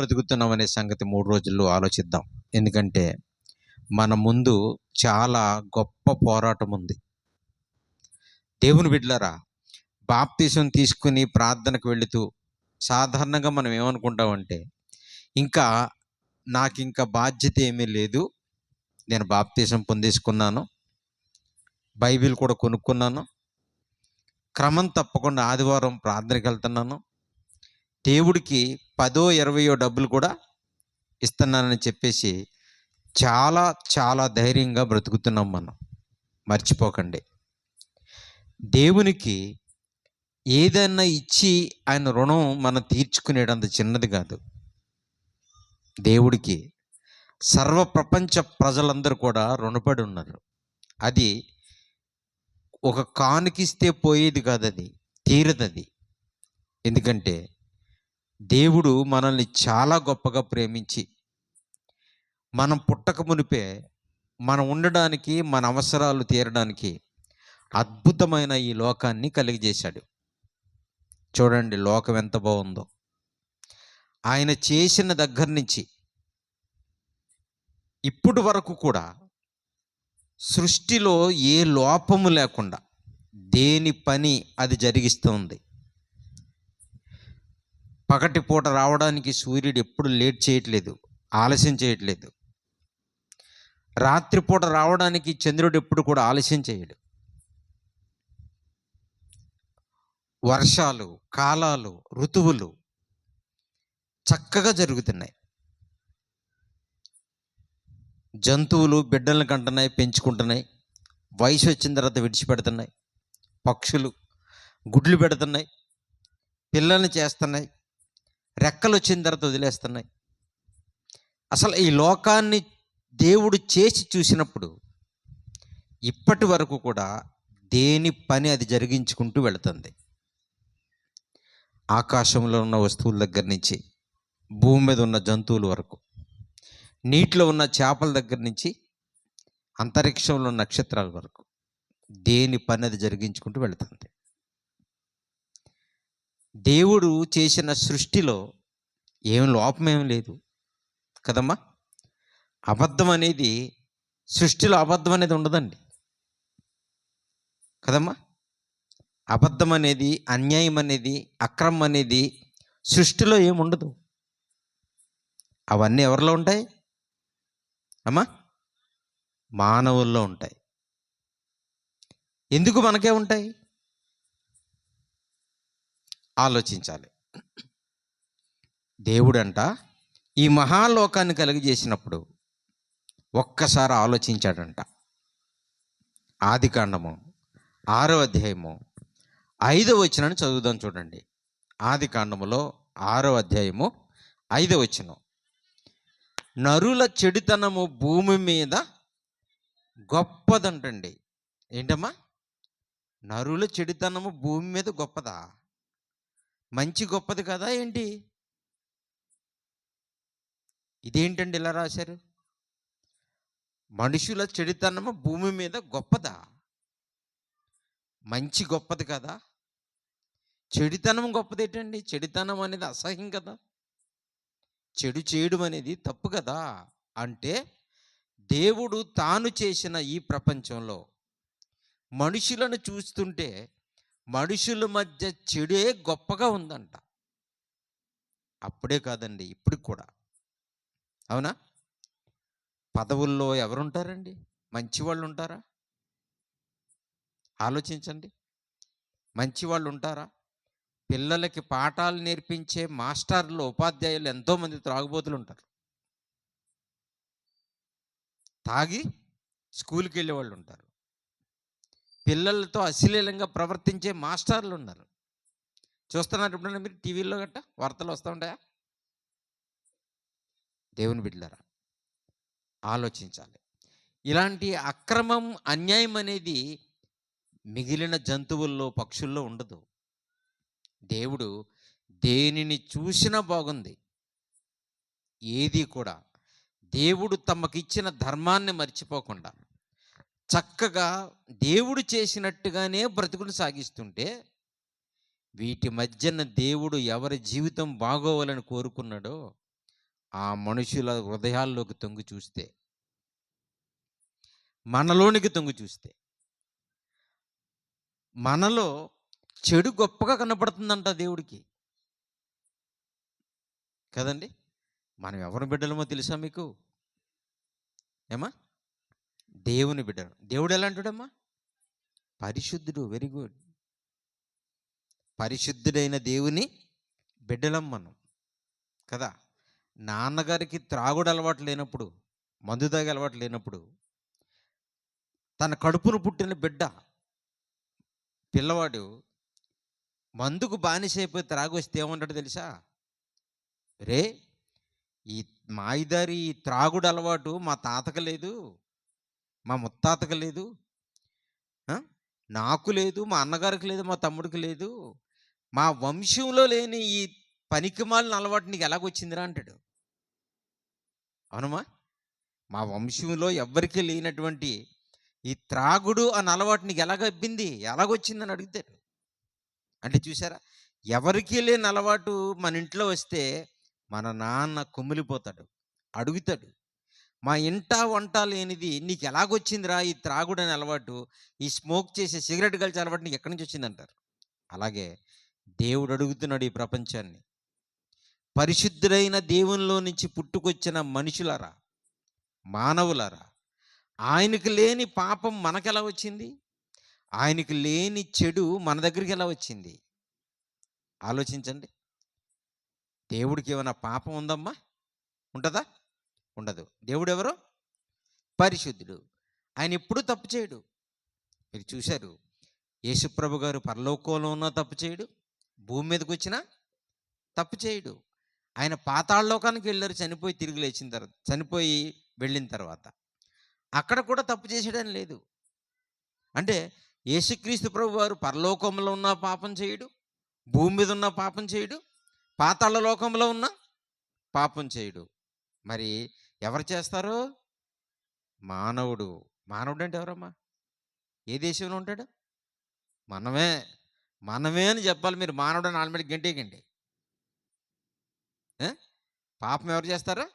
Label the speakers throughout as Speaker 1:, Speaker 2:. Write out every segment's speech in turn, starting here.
Speaker 1: బ్రతుకుతున్నాం అనే సంగతి 3 రోజుల్లో ఆలోచిద్దాం. ఎందుకంటే మన ముందు చాలా గొప్ప పోరాటం ఉంది. దేవుని బిడ్డలారా, బాప్తీసం తీసుకుని ప్రార్థనకు వెళుతూ సాధారణంగా మనం ఏమనుకుంటామంటే, ఇంకా నాకింకా బాధ్యత ఏమీ లేదు, నేను బాప్తీసం పొందేసుకున్నాను, బైబిల్ కూడా కొనుక్కున్నాను, క్రమం తప్పకుండా ఆదివారం ప్రార్థనకి వెళ్తున్నాను, దేవుడికి 10 20 డబ్బులు కూడా ఇస్తున్నానని చెప్పేసి చాలా చాలా ధైర్యంగా బ్రతుకుతున్నాం మనం. మర్చిపోకండి, దేవునికి ఏదైనా ఇచ్చి ఆయన రుణం మనం తీర్చుకునేటంత చిన్నది కాదు. దేవుడికి సర్వ ప్రపంచ ప్రజలందరూ కూడా రుణపడి ఉన్నారు. అది ఒక కానుకిస్తే పోయేది కాదు, అది తీరదది. ఎందుకంటే దేవుడు మనల్ని చాలా గొప్పగా ప్రేమించి మనం పుట్టక మునిపే మనం ఉండడానికి, మన అవసరాలు తీరడానికి అద్భుతమైన ఈ లోకాన్ని కలిగజేశాడు. చూడండి, లోకం ఎంత బాగుందో. ఆయన చేసిన దగ్గర నుంచి ఇప్పటి వరకు కూడా సృష్టిలో ఏ లోపము లేకుండా దేని పని అది జరిగిస్తుంది. పగటిపూట రావడానికి సూర్యుడు ఎప్పుడు లేట్ చేయట్లేదు, ఆలస్యం చేయట్లేదు. రాత్రిపూట రావడానికి చంద్రుడు ఎప్పుడు కూడా ఆలస్యం చేయడు. వర్షాలు, కాలాలు, ఋతువులు చక్కగా జరుగుతున్నాయి. జంతువులు బిడ్డలను కంటున్నాయి, పెంచుకుంటున్నాయి, వయసు వచ్చిన తర్వాత విడిచిపెడుతున్నాయి. పక్షులు గుడ్లు పెడుతున్నాయి, పిల్లల్ని చేస్తున్నాయి, రెక్కలు వచ్చిన తర్వాత వదిలేస్తున్నాయి. అసలు ఈ లోకాన్ని దేవుడు చేసి చూసినప్పుడు ఇప్పటి వరకు కూడా దేని పని అది జరిగించుకుంటూ వెళుతుంది. ఆకాశంలో ఉన్న వస్తువుల దగ్గర నుంచి భూమి మీద ఉన్న జంతువుల వరకు, నీటిలో ఉన్న చేపల దగ్గర నుంచి అంతరిక్షంలో ఉన్న నక్షత్రాల వరకు దేని పని అది జరిగించుకుంటూ వెళుతుంది. దేవుడు చేసిన సృష్టిలో ఏం లోపమేం లేదు కదమ్మా. అబద్ధం అనేది సృష్టిలో అబద్ధం అనేది ఉండదండి కదమ్మా. అబద్ధం అనేది, అన్యాయం అనేది, అక్రమం అనేది సృష్టిలో ఏముండదు. అవన్నీ ఎవరిలో ఉంటాయి అమ్మా? మానవుల్లో ఉంటాయి. ఎందుకు మనకే ఉంటాయి? ఆలోచించాలి. దేవుడంట ఈ మహాలోకాన్ని కలిగజేసినప్పుడు ఒక్కసారి ఆలోచించాడంట. ఆదికాండము 6వ అధ్యాయము 5వ వచనాన్ని చదువుదాం. చూడండి, ఆదికాండములో 6వ అధ్యాయము 5వ వచనం. నరుల చెడుతనము భూమి మీద గొప్పదంటండి. ఏంటమ్మా? నరుల చెడుతనము భూమి మీద గొప్పదా? మంచి గొప్పది కదా ఏంటి? ఇదేంటండి ఇలా రాశారు? మనుషుల చెడుతనము భూమి మీద గొప్పదా? మంచి గొప్పది కదా? చెడుతనం గొప్పది ఏంటండి? చెడుతనం అనేది అసహ్యం కదా, చెడు చేయడం అనేది తప్పు కదా. అంటే దేవుడు తాను చేసిన ఈ ప్రపంచంలో మనుషులను చూస్తుంటే మనుషుల మధ్య చెడే గొప్పగా ఉందంట. అప్పుడే కాదండి, ఇప్పుడు కూడా. అవునా? పదవుల్లో ఎవరుంటారండి? మంచివాళ్ళు ఉంటారా? ఆలోచించండి. మంచివాళ్ళు ఉంటారా? పిల్లలకి పాఠాలు నేర్పించే మాస్టర్లు, ఉపాధ్యాయులు ఎంతోమంది త్రాగుబోతులు ఉంటారు. తాగి స్కూల్కి వెళ్ళే వాళ్ళు ఉంటారు. పిల్లలతో అశ్లీలంగా ప్రవర్తించే మాస్టర్లు ఉన్నారు. చూస్తున్నారు ఎప్పుడన్నా మీరు టీవీలో గట్ట వార్తలు వస్తూ ఉంటాయా? దేవుని బిడ్డలారా, ఆలోచించాలి. ఇలాంటి అక్రమం, అన్యాయం అనేది మిగిలిన జంతువుల్లో, పక్షుల్లో ఉండదు. దేవుడు దేనిని చూసినా బాగుంది. ఏది కూడా దేవుడు తమకిచ్చిన ధర్మాన్ని మర్చిపోకుండా చక్కగా దేవుడు చేసినట్టుగానే బ్రతుకులు సాగిస్తుంటే, వీటి మధ్యన దేవుడు ఎవరి జీవితం బాగోవాలని కోరుకున్నాడో ఆ మనుషుల హృదయాల్లోకి తొంగి చూస్తే, మనలోనికి తొంగి చూస్తే, మనలో చెడు గొప్పగా కనపడుతుందంట దేవుడికి. కదండి! మనం ఎవరి బిడ్డలమో తెలుసా మీకు? ఏమ్మా? దేవుని బిడ్డలు. దేవుడు ఎలాంటోడమ్మా? పరిశుద్ధుడు. Very good. పరిశుద్ధుడైన దేవుని బిడ్డలం మనం. కదా! నాన్నగారికి త్రాగుడు అలవాటు లేనప్పుడు, మందు తాగే అలవాటు లేనప్పుడు, తన కడుపున పుట్టిన పిల్లవాడు మందుకు బానిసైపోయి త్రాగొస్తే ఏమంటాడో తెలుసా? రే, ఈ మాయిదారి ఈ త్రాగుడు అలవాటు మా తాతకు లేదు, మా ముత్తాతకు లేదు, ఆ? నాకు లేదు, మా అన్నగారికి లేదు, మా తమ్ముడికి లేదు, మా వంశంలో లేని ఈ పనికిమాలిన అలవాటు నీకు ఎలాగొచ్చిందిరా అంటాడు. అవునమ్మా? మా వంశంలో ఎవ్వరికీ లేనటువంటి ఈ త్రాగుడు అని అలవాటు నీకు ఎలాగబ్బింది, ఎలాగొచ్చిందని అడుగుతాడు. అంటే చూసారా, ఎవరికీ లేని అలవాటు మన ఇంట్లో వస్తే మన నాన్న కుమిలిపోతాడు, అడుగుతాడు. మా ఇంట వంట లేనిది నీకు ఎలాగొచ్చిందిరా ఈ త్రాగుడు అనే అలవాటు, ఈ స్మోక్ చేసే సిగరెట్ కలిసే అలవాటు నీకు ఎక్కడి నుంచి వచ్చిందంటారు. అలాగే దేవుడు అడుగుతున్నాడు ఈ ప్రపంచాన్ని, పరిశుద్ధుడైన దేవునిలో నుంచి పుట్టుకొచ్చిన మనుషులారా, మానవులారా, ఆయనకు లేని పాపం మనకెలా వచ్చింది, ఆయనకు లేని చెడు మన దగ్గరికి ఎలా వచ్చింది ఆలోచించండి. దేవుడికి ఏమైనా పాపం ఉందమ్మా? ఉంటుందా? ఉండదు. దేవుడు ఎవరు? పరిశుద్ధుడు. ఆయన ఎప్పుడూ తప్పు చేయడు. మీరు చూశారు, యేసుప్రభు గారు పరలోకంలో ఉన్నా తప్పు చేయడు, భూమి మీదకి వచ్చినా తప్పు చేయడు. ఆయన పాతాళలోకానికి వెళ్ళారు, చనిపోయి తిరిగి లేచిన తర్వాత, చనిపోయి వెళ్ళిన తర్వాత. అక్కడ కూడా తప్పు చేసాడని లేదు. అంటే యేసుక్రీస్తు ప్రభు వారు పరలోకంలో ఉన్న పాపం చేయడు, భూమి మీద ఉన్న పాపం చేయడు, పాతాళ లోకంలో ఉన్న పాపం చేయడు. మరి ఎవరు చేస్తారు? మానవుడు. మానవుడు అంటే ఎవరమ్మా? ఏ దేశంలో ఉంటాడు? మనమే. మనమే అని చెప్పాలి. మీరు మానవుడు అని ఆల్రెడీ గంటేకండి. పాపం ఎవరు చేస్తారా?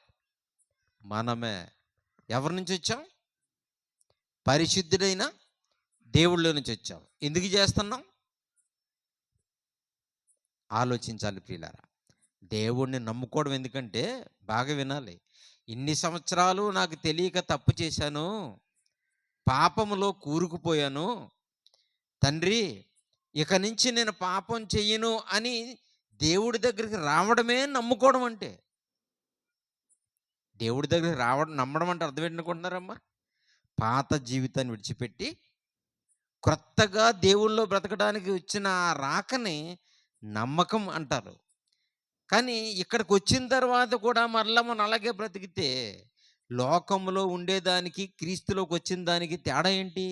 Speaker 1: మనమే. ఎవరి నుంచి వచ్చాం? పరిశుద్ధుడైన దేవుళ్ళ నుంచి వచ్చాం. ఎందుకు చేస్తున్నాం? ఆలోచించాలి ప్రియులారా. దేవుణ్ణి నమ్ముకోవడం ఎందుకంటే, బాగా వినాలి, ఇన్ని సంవత్సరాలు నాకు తెలియక తప్పు చేశాను, పాపములో కూరుకుపోయాను తండ్రి, ఇక నుంచి నేను పాపం చెయ్యను అని దేవుడి దగ్గరికి రావడమే నమ్ముకోవడం అంటే. దేవుడి దగ్గరికి రావడం, నమ్మడం అంటే అర్థం ఏంటనుకుంటున్నారమ్మా? పాత జీవితాన్ని విడిచిపెట్టి క్రొత్తగా దేవుళ్ళో బ్రతకడానికి వచ్చిన ఆ రాకని నమ్మకం అంటారు. కానీ ఇక్కడికి వచ్చిన తర్వాత కూడా మరలా మనం అలాగే బ్రతికితే, లోకంలో ఉండేదానికి క్రీస్తులోకి వచ్చిన దానికి తేడా ఏంటి?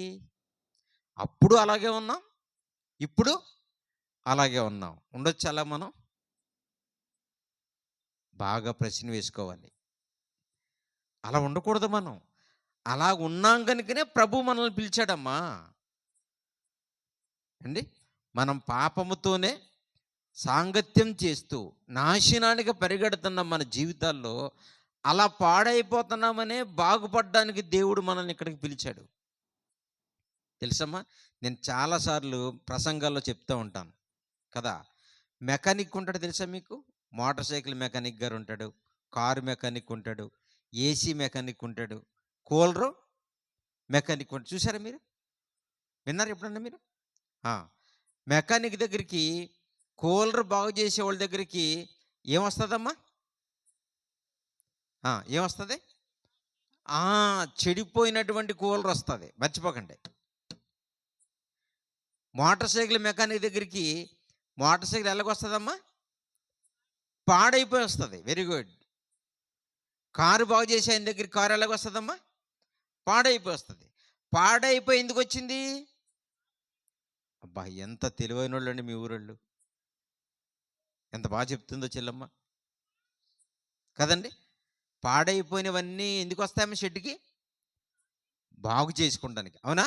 Speaker 1: అప్పుడు అలాగే ఉన్నాం, ఇప్పుడు అలాగే ఉన్నాం. ఉండొచ్చు అలా మనం? బాగా ప్రశ్న వేసుకోవాలి. అలా ఉండకూడదు మనం. అలా ఉన్నాం కనుకనే ప్రభు మనల్ని పిలిచాడమ్మా అండి. మనం పాపముతోనే సాంగత్యం చేస్తూ నాశనానికి పరిగెడుతున్న మన జీవితాల్లో అలా పాడైపోతున్నామనే బాగుపడడానికి దేవుడు మనల్ని ఇక్కడికి పిలిచాడు. తెలుసమ్మా, నేను చాలాసార్లు ప్రసంగాల్లో చెప్తూ ఉంటాను కదా. మెకానిక్ ఉంటాడు తెలుసా మీకు? మోటార్ సైకిల్ మెకానిక్ గారు ఉంటాడు, కారు మెకానిక్ ఉంటాడు, ఏసీ మెకానిక్ ఉంటాడు, కూలరు మెకానిక్ ఉంటాడు. చూసారా మీరు? విన్నారు ఎప్పుడన్నా మీరు? మెకానిక్ దగ్గరికి, కూలర్ బాగు చేసే వాళ్ళ దగ్గరికి ఏమొస్తుందమ్మా? ఏమొస్తుంది? చెడిపోయినటువంటి కూలర్ వస్తుంది, మర్చిపోకండి. మోటార్ సైకిల్ మెకానిక్ దగ్గరికి మోటార్ సైకిల్ ఎలాగొస్తుందమ్మా? పాడైపోయి వస్తుంది. Very good. కారు బాగు చేసే ఆయన దగ్గరికి కారు ఎలాగొస్తుందమ్మా? పాడైపోయి వస్తుంది. పాడైపోయి ఎందుకు వచ్చింది? అబ్బా, ఎంత తెలివైన వాళ్ళు అండి మీ ఊరోళ్ళు! ఎంత బాగా చెప్తుందో చెల్లమ్మ కదండి. పాడైపోయినవన్నీ ఎందుకు వస్తాయమ్మా షెడ్కి? బాగు చేసుకుంటానికి. అవునా?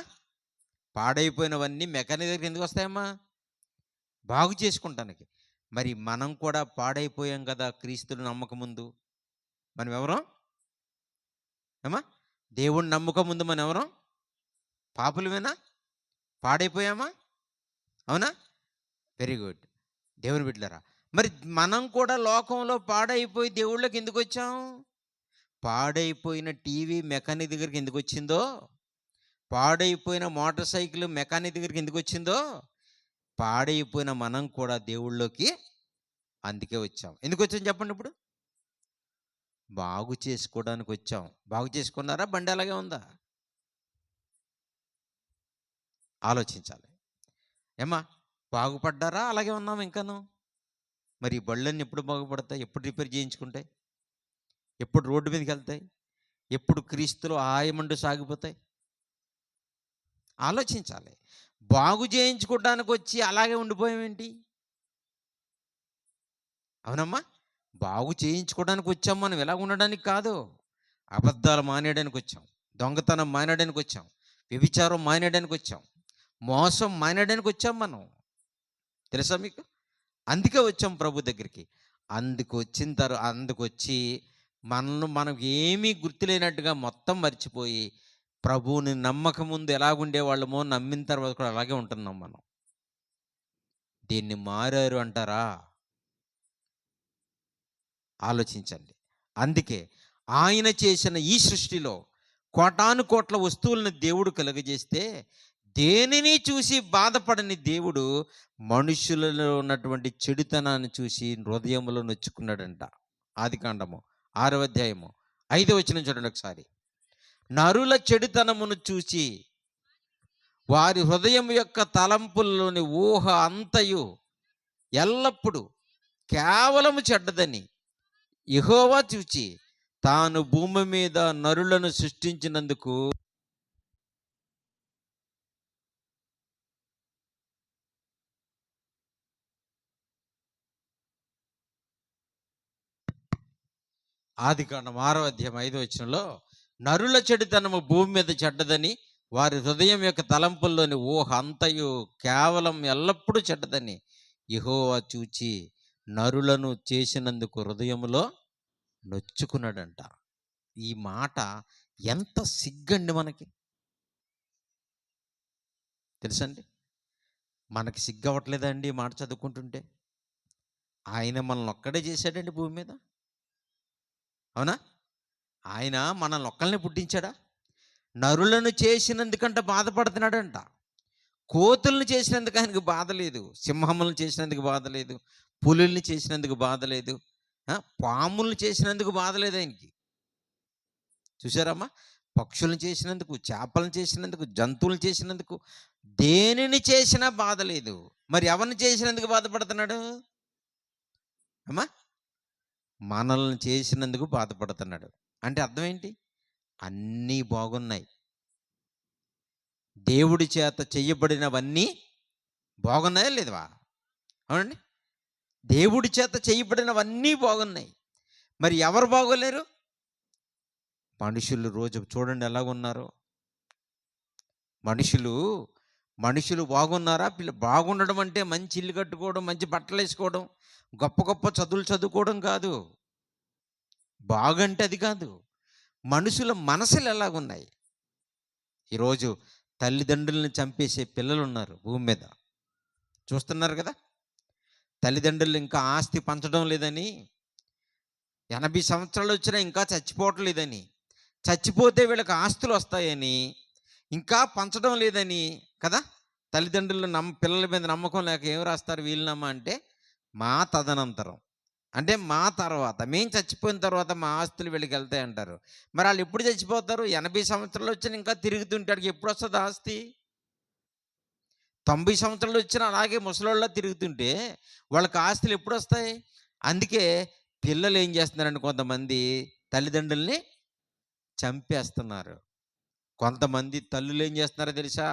Speaker 1: పాడైపోయినవన్నీ మెకానిక్ దగ్గర ఎందుకు వస్తాయమ్మా? బాగు చేసుకుంటానికి. మరి మనం కూడా పాడైపోయాం కదా క్రీస్తుని నమ్మక ముందు. మనం ఎవరం? ఏమా? దేవుణ్ణి నమ్మక ముందు మనం ఎవరం? పాపులమేనా? పాడైపోయామా? అవునా? Very good. దేవుని బిడ్డలారా, మరి మనం కూడా లోకంలో పాడైపోయి దేవుళ్ళకి ఎందుకు వచ్చాం? పాడైపోయిన టీవీ మెకానిక్ దగ్గరికి ఎందుకు వచ్చిందో, పాడైపోయిన మోటార్ సైకిల్ మెకానిక్ దగ్గరికి ఎందుకు వచ్చిందో, పాడైపోయిన మనం కూడా దేవుళ్ళలోకి అందుకే వచ్చాం. ఎందుకు వచ్చాం చెప్పండి ఇప్పుడు? బాగు చేసుకోవడానికి వచ్చాం. బాగు చేసుకున్నారా? బండి అలాగే ఉందా? ఆలోచించాలి. ఏమ్మా, బాగుపడ్డారా? అలాగే ఉన్నాం ఇంకాను. మరి ఈ బళ్ళన్నీ ఎప్పుడు బాగుపడతాయి? ఎప్పుడు రిపేర్ చేయించుకుంటాయి? ఎప్పుడు రోడ్డు మీదకి వెళ్తాయి? ఎప్పుడు క్రీస్తులో ఆయమండు సాగిపోతాయి? ఆలోచించాలి. బాగు చేయించుకోవడానికి వచ్చి అలాగే ఉండిపోయామేంటి? అవునమ్మా? బాగు చేయించుకోవడానికి వచ్చాం, మనం ఎలా ఉండడానికి కాదు. అబద్ధాలు మానేయడానికి వచ్చాం, దొంగతనం మానేయడానికి వచ్చాం, వ్యభిచారం మానేయడానికి వచ్చాం, మోసం మానేయడానికి వచ్చాం మనం. తెలుసా మీకు? అందుకే వచ్చాం ప్రభు దగ్గరికి. అందుకొచ్చి మనకు ఏమీ గుర్తులేనట్టుగా మొత్తం మర్చిపోయి ప్రభువుని నమ్మక ముందు ఎలాగుండేవాళ్ళమో నమ్మిన తర్వాత కూడా అలాగే ఉంటున్నాం మనం. దీన్ని మారారు అంటారా? ఆలోచించండి. అందుకే ఆయన చేసిన ఈ సృష్టిలో కోటాను కోట్ల వస్తువులను దేవుడు కలుగజేస్తే దేనిని చూసి బాధపడని దేవుడు మనుషులలో ఉన్నటువంటి చెడుతనాన్ని చూసి హృదయంలో నొచ్చుకున్నాడంట. ఆదికాండము 6వ అధ్యాయము 5వ వచనం చూడండి ఒకసారి. నరుల చెడుతనమును చూసి వారి హృదయం యొక్క తలంపుల్లోని ఊహ అంతయు ఎల్లప్పుడూ కేవలము చెడ్డదని యెహోవా చూచి తాను భూమి మీద నరులను సృష్టించినందుకు ఆదికాండం 6వ అధ్యాయం 5వ వచనంలో నరుల చెడుతనము భూమి మీద చెడ్డదని వారి హృదయం యొక్క తలంపుల్లోని ఊహ అంతయు కేవలం ఎల్లప్పుడూ చెడ్డదని యెహోవా చూచి నరులను చేసినందుకు హృదయములో నొచ్చుకున్నాడంట. ఈ మాట ఎంత సిగ్గండి మనకి, తెలుసండి? మనకి సిగ్గవట్లేదండి ఈ మాట చదువుకుంటుంటే? ఆయన మనల్ని ఒక్కడే చేశాడండి భూమి మీద, అవునా? ఆయన మనల్ని ఒక్కల్ని పుట్టించాడా? నరులను చేసినందుకంట బాధపడుతున్నాడంట. కోతుల్ని చేసినందుకు ఆయనకు బాధ లేదు, సింహములను చేసినందుకు బాధ లేదు, పులుల్ని చేసినందుకు బాధ లేదు, పాములను చేసినందుకు బాధ లేదు ఆయనకి. చూసారమ్మా? పక్షులను చేసినందుకు, చేపలను చేసినందుకు, జంతువులను చేసినందుకు, దేనిని చేసినా బాధ లేదు. మరి ఎవరిని చేసినందుకు బాధపడుతున్నాడు అమ్మా? మనల్ని చేసినందుకు బాధపడుతున్నాడు. అంటే అర్థం ఏంటి? అన్నీ బాగున్నాయి, దేవుడి చేత చెయ్యబడినవన్నీ బాగున్నాయా లేవా? అవునండి. దేవుడి చేత చేయబడినవన్నీ బాగున్నాయి. మరి ఎవరు బాగోలేరు? మనుషులు. రోజు చూడండి ఎలాగున్నారు మనుషులు. మనుషులు బాగున్నారా? బాగుండడం అంటే మంచి ఇల్లు కట్టుకోవడం, మంచి బట్టలు వేసుకోవడం, గొప్ప గొప్ప చదువులు చదువుకోవడం కాదు. బాగంటే అది కాదు. మనుషుల మనసులు ఎలాగున్నాయి? ఈరోజు తల్లిదండ్రులను చంపేసే పిల్లలు ఉన్నారు భూమి మీద, చూస్తున్నారు కదా? తల్లిదండ్రులు ఇంకా ఆస్తి పంచడం లేదని, 80 సంవత్సరాలు వచ్చినా ఇంకా చచ్చిపోవటం లేదని, చచ్చిపోతే వీళ్ళకి ఆస్తులు వస్తాయని, ఇంకా పంచడం లేదని కదా. తల్లిదండ్రులు పిల్లల మీద నమ్మకం లేక ఏం రాస్తారు వీళ్ళనమ్మ అంటే, మా తదనంతరం, అంటే మా తర్వాత, మేము చచ్చిపోయిన తర్వాత మా ఆస్తులు వీళ్ళకి వెళ్తాయి అంటారు. మరి వాళ్ళు ఎప్పుడు చచ్చిపోతారు? 80 సంవత్సరాలు వచ్చినా ఇంకా తిరుగుతుంటాడు, ఎప్పుడు వస్తుంది ఆస్తి? 90 సంవత్సరాలు వచ్చినా అలాగే ముసలోళ్ళ తిరుగుతుంటే వాళ్ళకి ఆస్తులు ఎప్పుడు వస్తాయి? అందుకే పిల్లలు ఏం చేస్తున్నారంటే కొంతమంది తల్లిదండ్రుల్ని చంపేస్తున్నారు. కొంతమంది తల్లులు ఏం చేస్తున్నారో తెలుసా?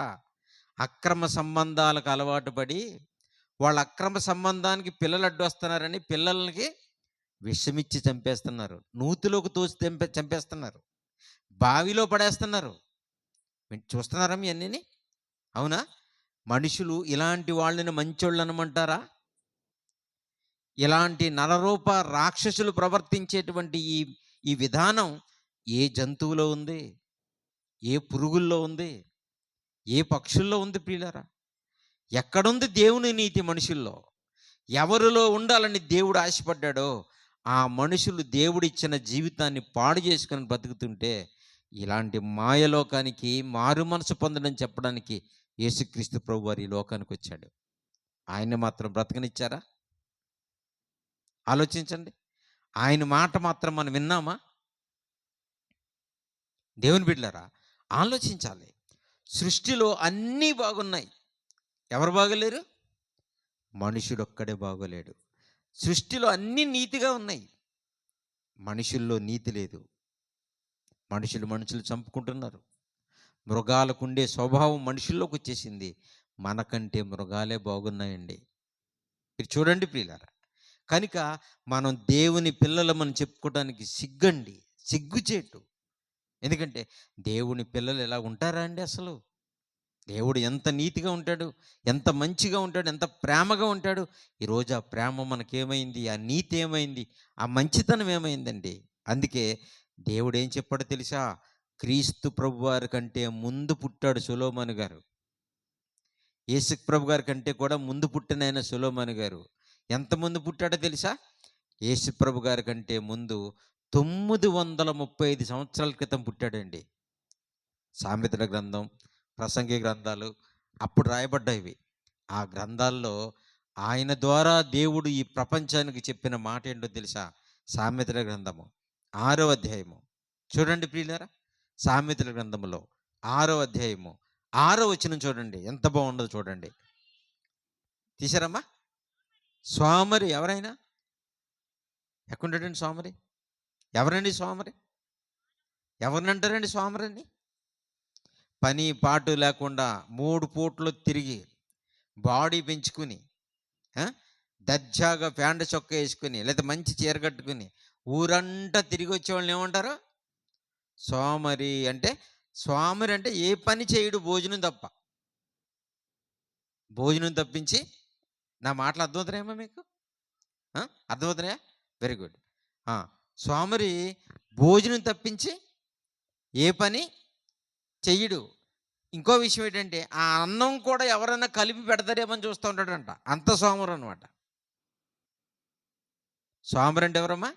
Speaker 1: అక్రమ సంబంధాలకు అలవాటు పడి వాళ్ళ అక్రమ సంబంధానికి పిల్లలు అడ్డు వస్తున్నారని పిల్లలకి విషమిచ్చి చంపేస్తున్నారు, నూతిలోకి తోసి చంపేస్తున్నారు, బావిలో పడేస్తున్నారు. చూస్తున్నారా మీ అన్నీని? అవునా? మనుషులు ఇలాంటి వాళ్ళని మంచోళ్ళు అనమంటారా? ఇలాంటి నరరూప రాక్షసులు ప్రవర్తించేటువంటి ఈ విధానం ఏ జంతువులో ఉంది, ఏ పురుగుల్లో ఉంది, ఏ పక్షుల్లో ఉంది ప్రియులారా? ఎక్కడుంది దేవుని నీతి మనుషుల్లో? ఎవరిలో ఉండాలని దేవుడు ఆశపడ్డాడో ఆ మనుషులు దేవుడిచ్చిన జీవితాన్ని పాడు చేసుకొని బ్రతుకుతుంటే, ఇలాంటి మాయలోకానికి మారు మనసు పొందడం చెప్పడానికి యేసుక్రీస్తు ప్రభువారు ఈ లోకానికి వచ్చాడు. ఆయన్ని మాత్రం బ్రతకనిచ్చారా? ఆలోచించండి. ఆయన మాట మాత్రం మనం విన్నామా? దేవుని బిడ్డలారా, ఆలోచించాలి. సృష్టిలో అన్నీ బాగున్నాయి. ఎవరు బాగలేరు? మనుషుడొక్కడే బాగోలేడు. సృష్టిలో అన్నీ నీతిగా ఉన్నాయి. మనుషుల్లో నీతి లేదు. మనుషులు చంపుకుంటున్నారు. మృగాలకుండే స్వభావం మనుషుల్లోకి వచ్చేసింది. మనకంటే మృగాలే బాగున్నాయండి. మీరు చూడండి ప్రియులారా. కనుక మనం దేవుని పిల్లలమని చెప్పుకోవడానికి సిగ్గండి, సిగ్గుచేటు. ఎందుకంటే దేవుని పిల్లలు ఎలా ఉంటారా అండి అసలు? దేవుడు ఎంత నీతిగా ఉంటాడు, ఎంత మంచిగా ఉంటాడు, ఎంత ప్రేమగా ఉంటాడు. ఈరోజు ఆ ప్రేమ మనకేమైంది? ఆ నీతి ఏమైంది? ఆ మంచితనం ఏమైందండి? అందుకే దేవుడు ఏం చెప్పాడో తెలుసా? క్రీస్తు ప్రభువారి కంటే ముందు పుట్టాడు సొలొమోను గారు. యేసు ప్రభు గారి కంటే కూడా ముందు పుట్టినైన సొలొమోను గారు. ఎంత ముందు పుట్టాడో తెలుసా? యేసు ప్రభు గారి కంటే ముందు 935 సంవత్సరాల క్రితం పుట్టాడండి. సామెతల గ్రంథం, ప్రసంగి గ్రంథాలు అప్పుడు రాయబడ్డాయి. ఆ గ్రంథాల్లో ఆయన ద్వారా దేవుడు ఈ ప్రపంచానికి చెప్పిన మాట ఏంటో తెలుసా? సామెతల గ్రంథము 6వ అధ్యాయము చూడండి ప్రియులారా. సామెతల గ్రంథములో 6వ అధ్యాయము 6వ వచనం చూడండి, ఎంత బాగుండదో చూడండి. తీశారమ్మా? సోమరి ఎవరైనా ఎక్కడుంటాడండి సోమరి? ఎవరండి సోమరి? ఎవరినంటారండి సోమరిని? పని పాటు లేకుండా 3 పూటలు తిరిగి బాడీ పెంచుకుని, దర్జాగా ప్యాంటు చొక్కా వేసుకుని లేదా మంచి చీర కట్టుకుని ఊరంతా తిరిగి వచ్చేవాళ్ళని ఏమంటారు? సోమరి. అంటే సోమరి అంటే ఏ పని చేయడు, భోజనం తప్ప. భోజనం తప్పించి, నా మాటలు అర్థమవుతున్నాయేమో మీకు? అర్థమవుతున్నాయా? Very good. సోమరి భోజనం తప్పించి ఏ పని చెయ్యడు. ఇంకో విషయం ఏంటంటే ఆ అన్నం కూడా ఎవరైనా కలిపి పెడతారేమని చూస్తూ ఉంటాడంట. అంత సోమరు అనమాట. సోమరు అంటే ఎవరమ్మా?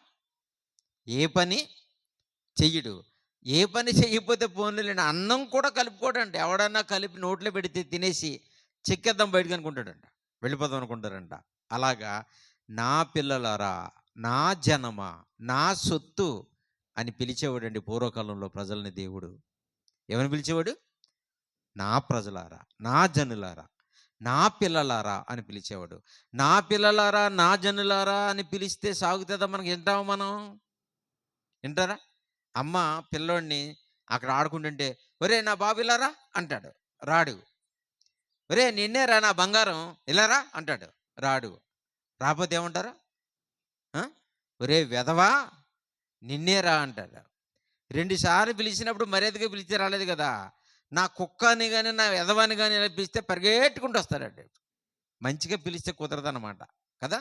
Speaker 1: ఏ పని చెయ్యడు. ఏ పని చెయ్యకపోతే పోనీలేండి, అన్నం కూడా కలుపుకోడంట. ఎవడన్నా కలిపి నోట్లో పెడితే తినేసి చెక్కేద్దాం బయటకు అనుకుంటాడంట, వెళ్ళిపోదాం అనుకుంటారంట. అలాగా నా పిల్లలారా, నా జనమా, నా సొత్తు అని పిలిచేవాడండి పూర్వకాలంలో ప్రజల్ని దేవుడు. ఏమని పిలిచేవాడు? నా ప్రజలారా, నా జనులారా, నా పిల్లలారా అని పిలిచేవాడు. నా పిల్లలారా, నా జనులారా అని పిలిస్తే సాగుతుందా? మనకి వింటాము మనం? వింటారా? అమ్మ పిల్లోడిని అక్కడ ఆడుకుంటుంటే, ఒరే నా బాబు ఇలారా అంటాడు, రాడు. ఒరే నిన్నేరా నా బంగారం ఇలారా అంటాడు, రాడు. రాకపోతే ఏమంటారు? ఒరే వెధవా నిన్నేరా అంటాడు. 2 సార్లు పిలిచినప్పుడు మర్యాదగా పిలిస్తే రాలేదు కదా. నా కుక్కని కానీ నా వెధవాని కానీ ఇలా పిలిస్తే పరిగెట్టుకుంటూ వస్తాడండి. మంచిగా పిలిస్తే కుదరదన్నమాట కదా.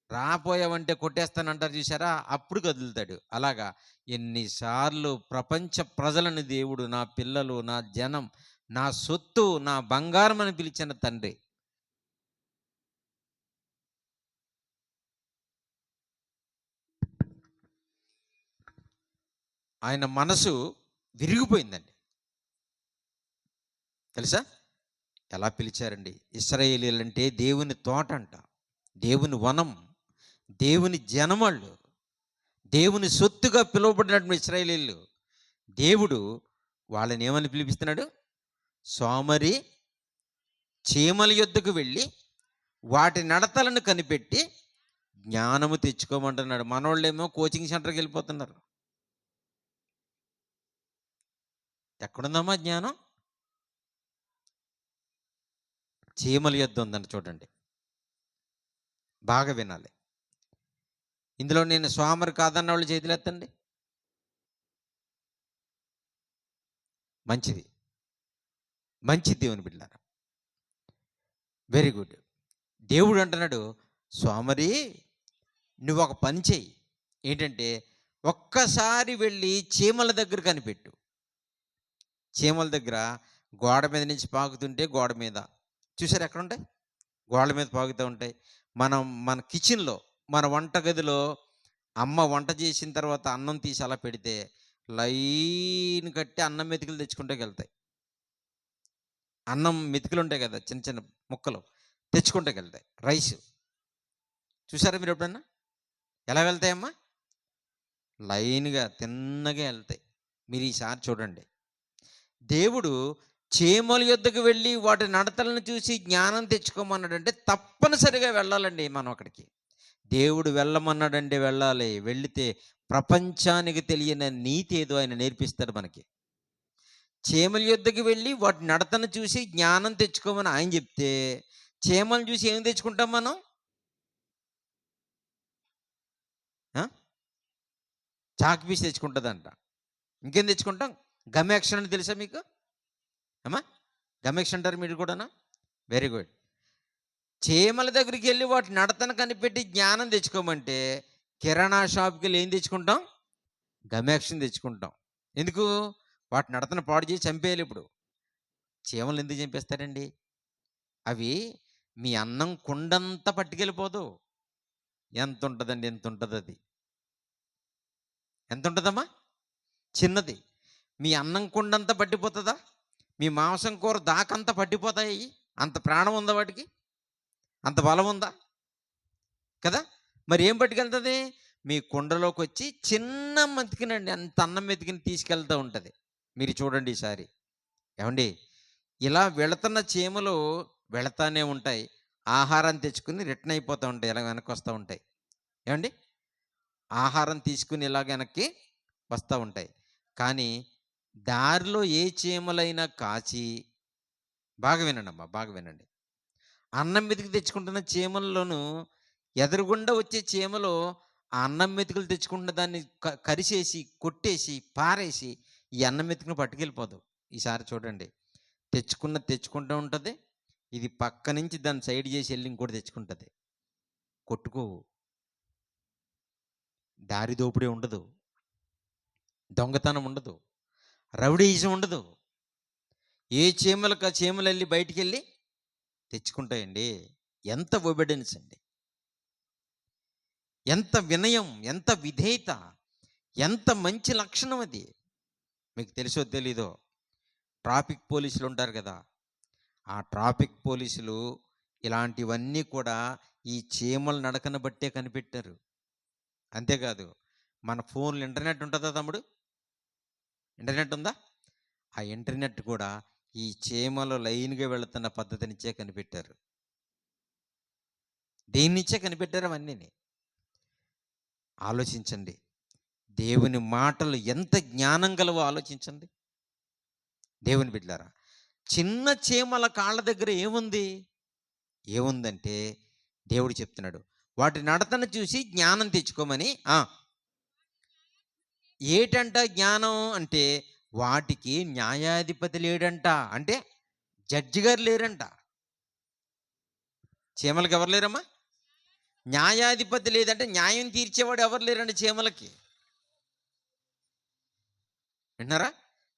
Speaker 1: రాపోయావంటే కొట్టేస్తానంటారు చూసారా, అప్పుడు కదులుతాడు. అలాగా ఎన్నిసార్లు ప్రపంచ ప్రజలను దేవుడు నా పిల్లలు, నా జనం, నా సొత్తు, నా బంగారం అని పిలిచిన తండ్రి. ఆయన మనసు విరిగిపోయిందండి. తెలుసా ఎలా పిలిచారండి? ఇశ్రాయేలీలంటే దేవుని తోట అంట, దేవుని వనం, దేవుని జనమళ్ళు, దేవుని సొత్తుగా పిలువబడినటువంటి ఇశ్రాయేలీలు. దేవుడు వాళ్ళని ఏమని పిలిపిస్తున్నాడు? సోమరి చీమల యొద్దకు వెళ్ళి వాటి నడతలను కనిపెట్టి జ్ఞానము తెచ్చుకోమంటున్నాడు. మనోళ్ళేమో కోచింగ్ సెంటర్కి వెళ్ళిపోతున్నారు. ఎక్కడుందమ్మా జ్ఞానం? చీమల యొద్ద ఉందండి. చూడండి, బాగా వినాలి. ఇందులో నేను సోమరి కాదన్న వాళ్ళు చేతులు ఎత్తండి. మంచిది, మంచిది దేవుని బిడ్డలారా, వెరీ గుడ్. దేవుడు అంటున్నాడు, సోమరి నువ్వు ఒక పని చెయ్యి. ఏంటంటే ఒక్కసారి వెళ్ళి చీమల దగ్గర కనిపెట్టు. చీమల దగ్గర గోడ మీద నుంచి పాకుతుంటే గోడ మీద చూసారా ఎక్కడుంటాయి? గోడల మీద పాకుతూ ఉంటాయి. మన కిచెన్‌లో, మన వంటగదిలో అమ్మ వంట చేసిన తర్వాత అన్నం తీసి అలా పెడితే లైన్ కట్టి అన్నం మెతుకులు తెచ్చుకుంటూకెళ్తాయి. అన్నం మెతుకులుంటాయి కదా! చిన్న చిన్న ముక్కలు తెచ్చుకుంటూకెళ్తాయి. రైసు. చూసారా మీరెప్పుడన్నా? ఎలా వెళ్తాయమ్మా? లైన్‌గా తిన్నగా ఎళ్తాయి. మీరు ఈసారి చూడండి. దేవుడు చీమల యొద్దకు వెళ్ళి వాటి నడతలను చూసి జ్ఞానం తెచ్చుకోమన్నాడంటే తప్పనిసరిగా వెళ్ళాలండి మనం అక్కడికి. దేవుడు వెళ్ళమన్నాడంటే వెళ్ళాలి. వెళితే ప్రపంచానికి తెలియని నీతి ఏదో ఆయన నేర్పిస్తాడు మనకి. చీమల యొద్దకు వెళ్ళి వాటి నడతను చూసి జ్ఞానం తెచ్చుకోమని ఆయన చెప్తే, చీమలను చూసి ఏం తెచ్చుకుంటాం మనం? ఆ! చాక్ పీస్ తెచ్చుకుంటదంట. ఇంకేం తెచ్చుకుంటాం? గమ్యాక్షన్ అని తెలుసా మీకు? అమ్మా! గమ్యాక్షన్ అంటారు మీరు కూడానా? Very good. చీమల దగ్గరికెళ్ళి వాటి నడతను కనిపెట్టి జ్ఞానం తెచ్చుకోమంటే, కిరాణా షాప్‌కెళ్ళి ఏం తెచ్చుకుంటాం? గమ్యాక్షన్ తెచ్చుకుంటాం. ఎందుకు? వాటి నడతను పాడు చేసి చంపేయాలిప్పుడు. చీమలను ఎందుకు చంపేస్తారండి? అవి మీ అన్నం కుండంతా పట్టుకెళ్ళిపోదు. ఎంతుంటదండి? ఇంతుంటదది. ఎంతుంటదమ్మా? చిన్నది. మీ అన్నం కుండంతా పట్టిపోతదా? మీ మాంసం కూర దాకంతా పట్టిపోతాయి. అంత ప్రాణం ఉందా వాటికి? అంత బలం ఉందా? కదా! మరి ఏం పట్టుకెళ్తది? మీ కుండలోకొచ్చి చిన్న మెతికినండి అంత అన్నం మెతికిని తీసుకెళ్తా ఉంటది. మీరు చూడండి ఈసారి. ఏవండీ? ఇలా వెళుతున్న చీమలు వెళతానే ఉంటాయి. ఆహారం తెచ్చుకొని రిటర్న్ అయిపోతూ ఉంటాయి. ఇలా వెనక్కొస్తా ఉంటాయి. ఏవండీ? ఆహారం తీసుకొని ఇలాగ వెనక్కి వస్తా ఉంటాయి. కానీ దారిలో ఏ చీమలైనా కాచి బాగా వినండమ్మా! బాగా వినండి. అన్నం మెతుకు తెచ్చుకుంటున్న చీమల్లోనూ ఎదురుగుండా వచ్చే చీమలు ఆ అన్నం మెతుకులు తెచ్చుకుంటున్న దాన్ని కరిసేసి, కొట్టేసి, పారేసి ఈ అన్నం మెతుకుని పట్టుకెళ్ళిపోదు. ఈసారి చూడండి. తెచ్చుకుంటూ ఉంటది. ఇది పక్క నుంచి దాన్ని సైడ్ చేసి ఎళ్లి ఇంకోటి తెచ్చుకుంటది. కొట్టుకోవు. దారి దోపిడీ ఉండదు. దొంగతనం ఉండదు. రౌడీయిజం ఉండదు. ఏ చీమలకు ఆ చీమలెళ్ళి బయటికెళ్ళి తెచ్చుకుంటాయండి. ఎంత ఒబెడియన్స్ అండి. ఎంత వినయం, ఎంత విధేయత, ఎంత మంచి లక్షణం అది. మీకు తెలుసో తెలీదో ట్రాఫిక్ పోలీసులు ఉంటారు కదా! ఆ ట్రాఫిక్ పోలీసులు ఇలాంటివన్నీ కూడా ఈ చీమల నడకన బట్టే కనిపెట్టారు. అంతేకాదు మన ఫోన్‌లో ఇంటర్నెట్ ఉంటదా తమ్ముడు? ఇంటర్నెట్ ఉందా? ఆ ఇంటర్నెట్ కూడా ఈ చీమలు లైన్‌గా వెళుతున్న పద్ధతినిచ్చే కనిపెట్టారు. దేన్నిచ్చే కనిపెట్టారు అవన్నీని. ఆలోచించండి. దేవుని మాటలు ఎంత జ్ఞానం గలవో ఆలోచించండి. దేవుని బిడ్డలారా, చిన్న చీమల కాళ్ళ దగ్గర ఏముంది? ఏముందంటే దేవుడు చెప్తున్నాడు. వాటి నడతను చూసి జ్ఞానం తెచ్చుకోమని. ఏటంట జ్ఞానం అంటే వాటికి న్యాయాధిపతి లేడంట. అంటే జడ్జి గారు లేరంట. చీమలకి ఎవరు లేరమ్మా? న్యాయాధిపతి లేదంటే న్యాయం తీర్చేవాడు ఎవరు లేరండి చీమలకి. వింటున్నారా?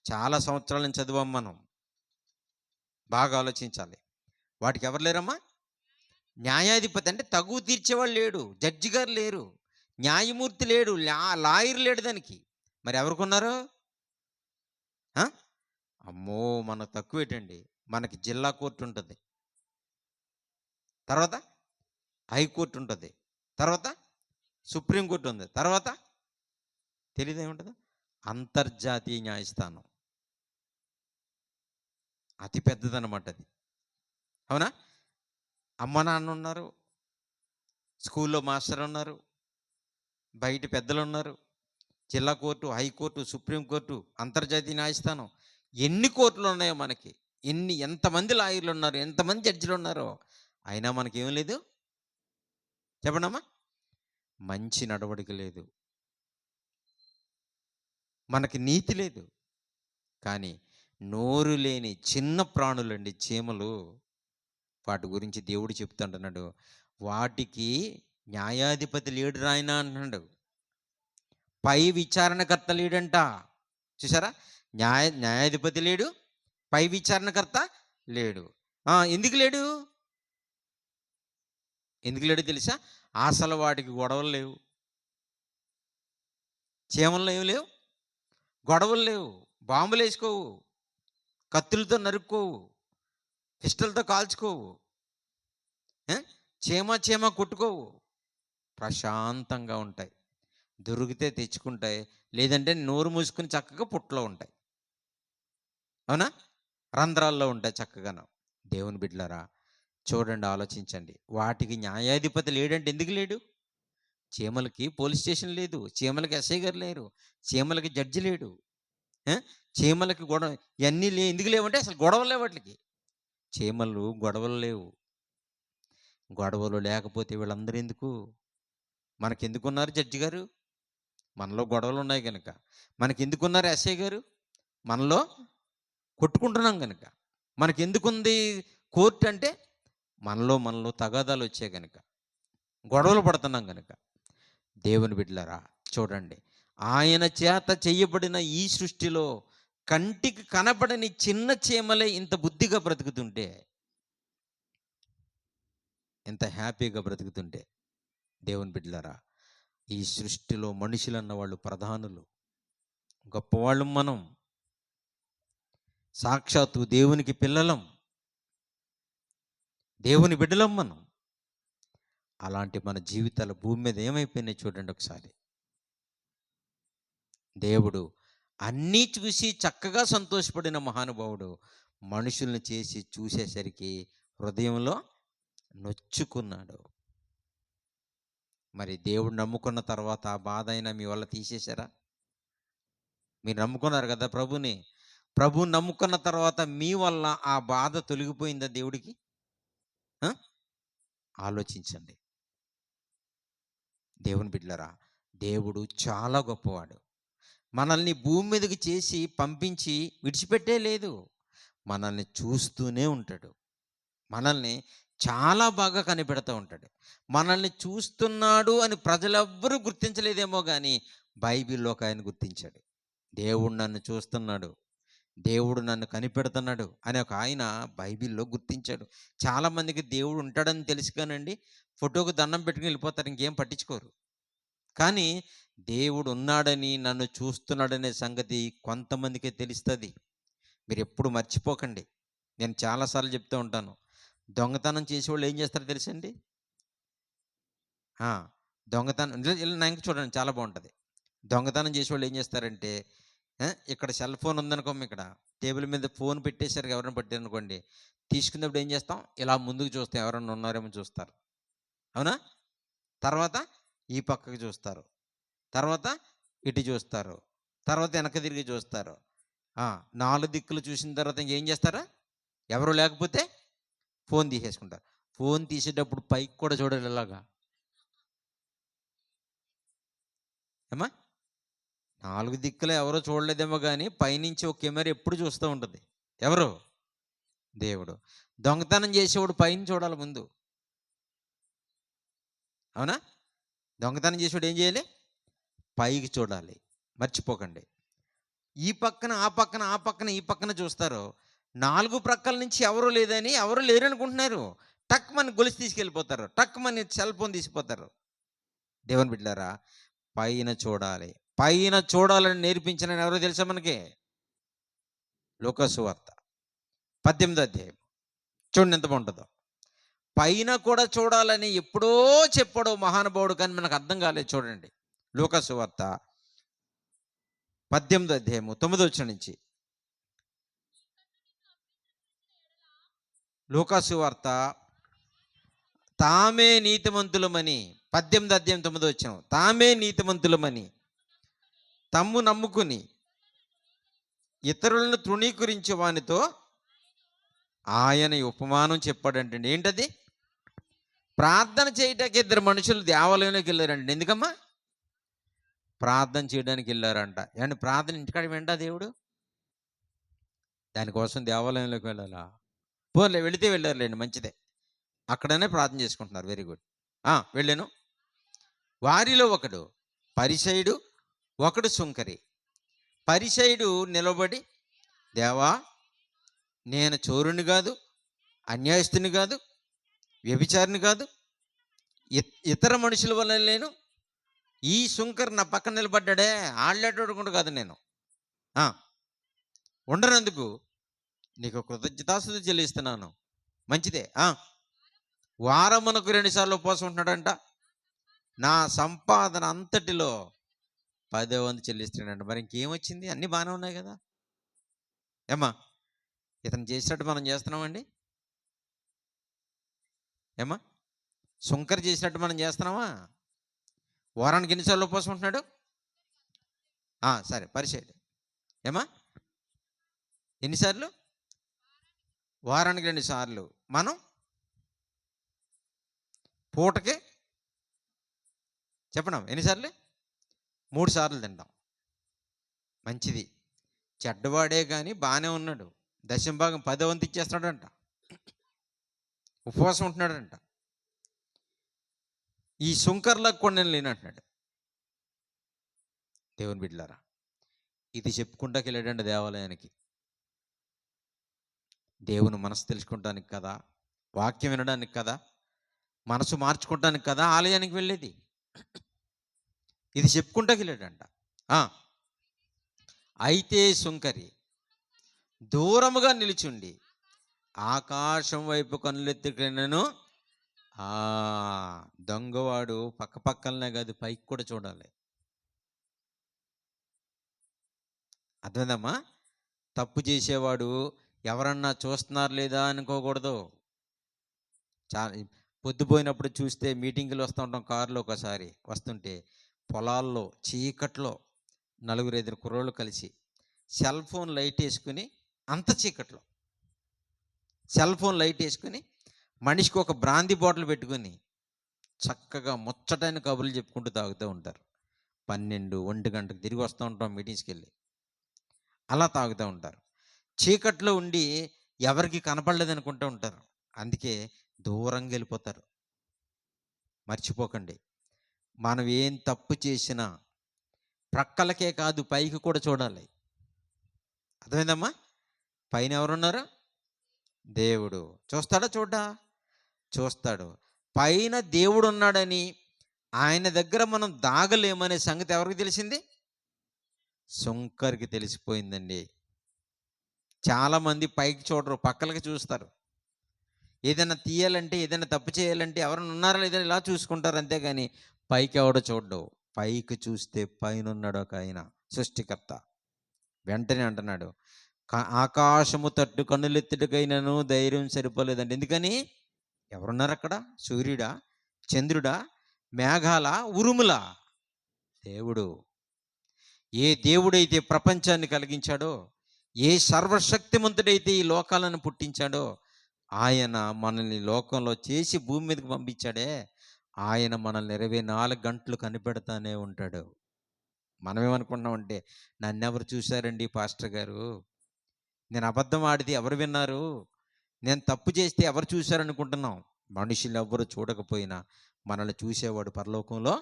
Speaker 1: చాలా సంవత్సరాల నుంచి చదివాం మనం. బాగా ఆలోచించాలి. వాటికి ఎవరు లేరమ్మా? న్యాయాధిపతి అంటే తగువ తీర్చేవాడు లేడు. జడ్జి గారు లేరు. న్యాయమూర్తి లేడు. లాయర్ లేడు దానికి. మరి ఎవరికున్నారు? ఆ! అమ్మో! మనకు తక్కువేటండి. మనకి జిల్లా కోర్ట్ ఉంటది. తర్వాత హైకోర్ట్ ఉంటది. తర్వాత సుప్రీం కోర్ట్ ఉంది. తర్వాత తెలీదేముంటది? అంతర్జాతీయ న్యాయస్థానం. అతి పెద్దదనమాట అది. అవునా? అమ్మ, నాన్న ఉన్నారు. స్కూల్లో మాస్టర్ ఉన్నారు. బయట పెద్దలున్నారు. జిల్లా కోర్టు, హైకోర్టు, సుప్రీం కోర్టు, అంతర్జాతీయ న్యాయస్థానం. ఎన్ని కోర్టులు ఉన్నాయో మనకి. ఎంతమంది లాయర్లు ఉన్నారు, ఎంతమంది జడ్జిలు ఉన్నారో. అయినా మనకేం లేదు? చెప్పండమ్మా? మంచి నడవడిక లేదు. మనకి నీతి లేదు. కానీ నోరు లేని చిన్న ప్రాణులండి చీమలు. వాటి గురించి దేవుడు చెప్తుంటున్నాడు. వాటికి న్యాయాధిపతి లేడు నాయనా అంటున్నాడు. పై విచారణకర్త లేడంట. చూసారా? న్యాయాధిపతి లేడు, పై విచారణకర్త లేడు. ఎందుకు లేడు? ఎందుకు లేడో తెలుసా? అసలు వాడికి గొడవలు లేవు, చీమలు ఏమి లేవు, గొడవలు లేవు, బాంబులు వేసుకోవు, కత్తులతో నరుక్కోవు, పిస్టల్తో కాల్చుకోవు, చీమ చీమ కొట్టుకోవు, ప్రశాంతంగా ఉంటాయి. దొరికితే తెచ్చుకుంటాయి, లేదంటే నోరు మూసుకుని చక్కగా పుట్టలో ఉంటాయి. అవునా? రంధ్రాల్లో ఉంటాయి చక్కగాను. దేవుని బిడ్డలారా, చూడండి, ఆలోచించండి. వాటికి న్యాయాధిపతి లేడంటే ఎందుకు లేడు? చీమలకి పోలీస్ స్టేషన్ లేదు, చీమలకి ఎస్ఐ గారు లేరు, చీమలకి జడ్జి లేడు, చీమలకి గొడవ ఇవన్నీ ఎందుకు లేవంటే అసలు గొడవలు లేవు వాటికి. చీమలు గొడవలు లేవు. గొడవలు లేకపోతే వీళ్ళందరూ ఎందుకు? మనకెందుకున్నారు జడ్జి గారు? మనలో గొడవలు ఉన్నాయి కనుక. మనకెందుకున్నారు ఎస్ఐ గారు? మనలో కొట్టుకుంటున్నాం కనుక. మనకెందుకుంది కోర్టు అంటే? మనలో తగాదాలు వచ్చాయి కనుక, గొడవలు పడుతున్నాం కనుక. దేవుని బిడ్డలారా, చూడండి, ఆయన చేత చేయబడిన ఈ సృష్టిలో కంటికి కనపడని చిన్న చీమలే ఇంత బుద్ధిగా బ్రతుకుతుంటే, ఎంత హ్యాపీగా బ్రతుకుతుంటే, దేవుని బిడ్డలారా, ఈ సృష్టిలో మనుషులన్న వాళ్ళు ప్రధానులు, గొప్పవాళ్ళు మనం, సాక్షాత్తు దేవునికి పిల్లలం, దేవుని బిడ్డలం మనం. అలాంటి మన జీవితాలు భూమి మీద ఏమైపోయినాయి చూడండి ఒకసారి. దేవుడు అన్నీ చూసి చక్కగా సంతోషపడిన మహానుభావుడు మనుషుల్ని చేసి చూసేసరికి హృదయంలో నొచ్చుకున్నాడు. మరి దేవుడు నమ్ముకున్న తర్వాత ఆ బాధ అయినా మీ వల్ల తీసేశారా? మీరు నమ్ముకున్నారు కదా ప్రభుని. ప్రభుని నమ్ముకున్న తర్వాత మీ వల్ల ఆ బాధ తొలగిపోయిందా దేవుడికి? ఆలోచించండి. దేవుని బిడ్డలారా, దేవుడు చాలా గొప్పవాడు. మనల్ని భూమి మీదకి చేసి పంపించి విడిచిపెట్టే లేదు. మనల్ని చూస్తూనే ఉంటాడు. మనల్ని చాలా బాగా కనిపెడతా ఉంటాడు. మనల్ని చూస్తున్నాడు అని ప్రజలెవ్వరూ గుర్తించలేదేమో కానీ బైబిల్లో ఒక ఆయన గుర్తించాడు. దేవుడు నన్ను చూస్తున్నాడు, దేవుడు నన్ను కనిపెడుతున్నాడు అని ఒక ఆయన బైబిల్లో గుర్తించాడు. చాలామందికి దేవుడు ఉంటాడని తెలుసు కానండి, ఫోటోకు దండం పెట్టుకుని వెళ్ళిపోతారు, ఇంకేం పట్టించుకోరు. కానీ దేవుడు ఉన్నాడని, నన్ను చూస్తున్నాడనే సంగతి కొంతమందికే తెలుస్తుంది. మీరు ఎప్పుడు మర్చిపోకండి. నేను చాలాసార్లు చెప్తూ ఉంటాను, దొంగతనం చేసేవాళ్ళు ఏం చేస్తారో తెలుసండి? దొంగతనం నా ఇంక చూడండి, చాలా బాగుంటుంది. దొంగతనం చేసేవాళ్ళు ఏం చేస్తారంటే, ఇక్కడ సెల్ ఫోన్ ఉందనుకో, ఇక్కడ టేబుల్ మీద ఫోన్ పెట్టేశారు, ఎవరైనా పట్టారనుకోండి, తీసుకున్నప్పుడు ఏం చేస్తాం? ఇలా ముందుకు చూస్తాం, ఎవరైనా ఉన్నారేమో చూస్తారు. అవునా? తర్వాత ఈ పక్కకి చూస్తారు, తర్వాత ఇటు చూస్తారు, తర్వాత వెనక తిరిగి చూస్తారు. 4 దిక్కులు చూసిన తర్వాత ఇంకేం చేస్తారా? ఎవరు లేకపోతే ఫోన్ తీసేసుకుంటారు. ఫోన్ తీసేటప్పుడు పైకి కూడా చూడాలి ఇలాగా. ఏమా 4 దిక్కులు ఎవరో చూడలేదేమో కానీ పైనుంచి ఒక కెమెరా ఎప్పుడు చూస్తూ ఉంటుంది. ఎవరు? దేవుడు. దొంగతనం చేసేవాడు పైన చూడాలి ముందు. అవునా? దొంగతనం చేసేవాడు ఏం చేయాలి? పైకి చూడాలి. మర్చిపోకండి. ఈ పక్కన ఆ పక్కన, ఆ పక్కన ఈ పక్కన చూస్తారు. 4 ప్రక్కల నుంచి ఎవరు లేదని, ఎవరు లేరనుకుంటున్నారు. టక్ మన గొలుసు తీసుకెళ్ళిపోతారు, టక్ మన సెల్ ఫోన్ తీసిపోతారు. దేవుని బిడ్డలారా, పైన చూడాలి. పైన చూడాలని నేర్పించిన ఎవరో తెలుసా మనకి? లూకా సువార్త 18వ అధ్యాయం. చూడండి ఎంత బాగుంటుందో. పైన కూడా చూడాలని ఎప్పుడో చెప్పాడు మహానుభావుడు, కానీ మనకు అర్థం కాలేదు. చూడండి, లూకా సువార్త 18వ అధ్యాయము 9వ వచనం నుంచి. లూకా సువార్త తామే నీతిమంతులమని, 18వ అధ్యాయం 9వ వచనం. తామే నీతిమంతులమని తమ్ము నమ్ముకుని ఇతరులను తృణీకరించే వానితో ఆయన ఉపమానం చెప్పాడంటే ఏంటది? ప్రార్థన చేయటానికి 2 మనుషులు దేవాలయంలోకి వెళ్ళారండి. ఎందుకమ్మా? ప్రార్థన చేయడానికి వెళ్ళారంట. ఏమంటే ప్రార్థన ఇంటికాడ వింటా దేవుడు? దానికోసం దేవాలయంలోకి వెళ్ళాలా? పోలే, వెళితే వెళ్ళారులేండి, మంచిదే. అక్కడనే ప్రార్థన చేసుకుంటున్నారు, వెరీ గుడ్. వెళ్ళాను. వారిలో ఒకడు పరిసయుడు, ఒకడు సుంకరి. పరిసయుడు నిలబడి, దేవా, నేను చోరుని కాదు, అన్యాయస్తుని కాదు, వ్యభిచారిని కాదు, ఇతర మనుషుల వల్ల లేను. ఈ సుంకర్ నా పక్కన నిలబడ్డాడే, ఆడలేటోడు కూడా కాదు నేను. ఉండనందుకు నీకు కృతజ్ఞతాస్తుతులు చెల్లిస్తున్నాను. మంచిదే. వారమునకు 2 సార్లు ఉపవాసం ఉంటున్నాడంట. నా సంపాదన అంతటిలో 10వ వంతు చెల్లిస్తున్నాడంట. మరి ఇంకేమొచ్చింది? అన్నీ బాగానే ఉన్నాయి కదా. ఏమ్మా, ఇతను చేసినట్టు మనం చేస్తున్నామండి? ఏమ్మా, సుంకర్ చేసినట్టు మనం చేస్తున్నామా? వారానికి ఎన్నిసార్లు ఉపవాసం ఉంటున్నాడు? సరే, పరిచయం. ఏమా, ఎన్నిసార్లు? వారానికి 2 సార్లు. మనం పూటకి చెప్పడం ఎన్నిసార్లు? 3 సార్లు తింటాం. మంచిది. చెడ్డవాడే కానీ బాగానే ఉన్నాడు. దశంభాగం 10వ వంతు ఇచ్చేస్తున్నాడంట. ఉపవాసం ఉంటున్నాడంట. ఈ సుంకర్లకు కూడా నేను లేనంటున్నాడు. దేవుని బిడ్డలారా, ఇది చెప్పుకుంటాకి వెళ్ళాడండి దేవాలయానికి. దేవుని మనసు తెలుసుకుంటానికి కదా, వాక్యం వినడానికి కదా, మనసు మార్చుకోవటానికి కదా ఆలయానికి వెళ్ళేది. ఇది చెప్పుకుంటాకి వెళ్ళాడంట. అయితే సుంకరి దూరముగా నిలిచుండి ఆకాశం వైపు కన్నులెత్తుకునెను. దొంగవాడు పక్కనే కాదు, పైకి కూడా చూడాలి. అర్థమైందమ్మా? తప్పు చేసేవాడు ఎవరన్నా చూస్తున్నారు లేదా అనుకోకూడదు. పొద్దుపోయినప్పుడు చూస్తే మీటింగులు వస్తూ ఉంటాం కారులో. ఒకసారి వస్తుంటే పొలాల్లో చీకట్లో 4-5 కుర్రోళ్ళు కలిసి సెల్ ఫోన్ లైట్ వేసుకుని, అంత చీకట్లో సెల్ ఫోన్ లైట్ వేసుకుని మనిషికి ఒక బ్రాందీ బాటిల్ పెట్టుకుని చక్కగా ముచ్చటైన కబుర్లు చెప్పుకుంటూ తాగుతూ ఉంటారు. 12-1 గంటకు తిరిగి వస్తూ ఉంటాం మీటింగ్స్కి వెళ్ళి. అలా తాగుతూ ఉంటారు. చీకట్లో ఉండి ఎవరికి కనపడలేదు అనుకుంటూ ఉంటారు. అందుకే దూరంగా వెళ్ళిపోతారు. మర్చిపోకండి, మనం ఏం తప్పు చేసినా ప్రక్కలకే కాదు, పైకి కూడా చూడాలి. అర్థమైందమ్మా? పైన ఎవరున్నారు? దేవుడు. చూస్తాడా? చూస్తాడు. పైన దేవుడు ఉన్నాడని ఆయన దగ్గర మనం దాగలేమనే సంగతి ఎవరికి తెలిసింది? సుంకరికి తెలిసిపోయిందండి. చాలామంది పైకి చూడరు, పక్కలకి చూస్తారు. ఏదైనా తీయాలంటే, ఏదైనా తప్పు చేయాలంటే ఎవరైనా ఉన్నారా లేదని ఇలా చూసుకుంటారు, అంతేగాని పైకి ఎవడో చూడ్డు. పైకి చూస్తే పైన ఉన్నాడు ఒక ఆయన, సృష్టికర్త. వెంటనే అంటున్నాడు, ఆకాశము తట్టు కన్నులెత్తుటకైనను ధైర్యం సరిపోలేదండి. ఎందుకని? ఎవరున్నారు అక్కడ? సూర్యుడా? చంద్రుడా? మేఘాల? ఉరుములా? దేవుడు. ఏ దేవుడైతే ప్రపంచాన్ని కలిగించాడో, ఏ సర్వశక్తిమంతుడైతే ఈ లోకాలను పుట్టించాడో, ఆయన మనల్ని లోకంలో చేసి భూమి మీదకి పంపించాడే, ఆయన మనల్ని 24 గంటలు కనిపెడతానే ఉంటాడు. మనమేమనుకుంటున్నామంటే, నన్నెవరు చూశారండి పాస్టర్ గారు, నేను అబద్ధం ఆడితే ఎవరు విన్నారు, నేను తప్పు చేస్తే ఎవరు చూశారనుకుంటున్నాం. మనుషులు ఎవ్వరు చూడకపోయినా మనల్ని చూసేవాడు పరలోకంలో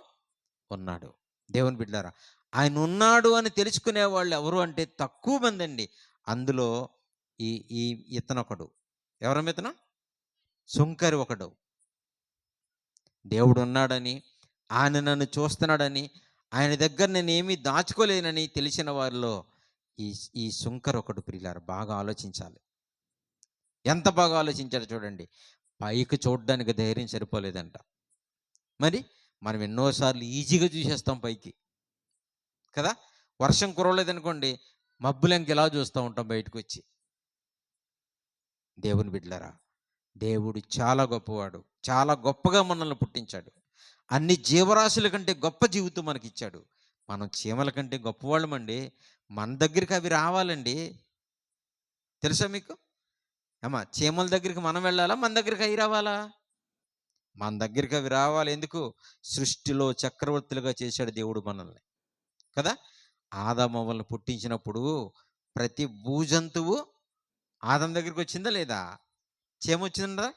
Speaker 1: ఉన్నాడు. దేవుని బిడ్డారా, ఆయన ఉన్నాడు అని తెలుసుకునే వాళ్ళు ఎవరు అంటే తక్కువ మంది అండి. అందులో ఈ ఈ ఇతనొకడు. ఎవరమ్మ ఇతను? సుంకరి ఒకడు. దేవుడు ఉన్నాడని, ఆయన నన్ను చూస్తున్నాడని, ఆయన దగ్గర నేను ఏమీ దాచుకోలేనని తెలిసిన వారిలో ఈ ఈ సుంకర్ ఒకడు. ప్రియులారా, బాగా ఆలోచించాలి. ఎంత బాగా ఆలోచించాడు చూడండి. పైకి చూడడానికి ధైర్యం సరిపోలేదంట. మరి మనం ఎన్నోసార్లు ఈజీగా చూసేస్తాం పైకి కదా. వర్షం కురవలేదనుకోండి, మబ్బులంకి ఎలా చూస్తూ ఉంటాం బయటకు వచ్చి. దేవుని బిడ్డలారా, దేవుడు చాలా గొప్పవాడు. చాలా గొప్పగా మనల్ని పుట్టించాడు. అన్ని జీవరాశుల కంటే గొప్ప జీవితం మనకి ఇచ్చాడు. మనం చీమల కంటే గొప్పవాళ్ళమండి. మన దగ్గరికి అవి రావాలండి. తెలుసా మీకు? చీమల దగ్గరికి మనం వెళ్ళాలా, మన దగ్గరికి అవి రావాలా? మన దగ్గరికి అవి రావాలి. ఎందుకు? సృష్టిలో చక్రవర్తులుగా చేశాడు దేవుడు మనల్ని కదా. ఆదామవ్వలను పుట్టించినప్పుడు ప్రతి భూజంతువు ఆదం దగ్గరికి వచ్చిందా లేదా? చీమ వచ్చిందా?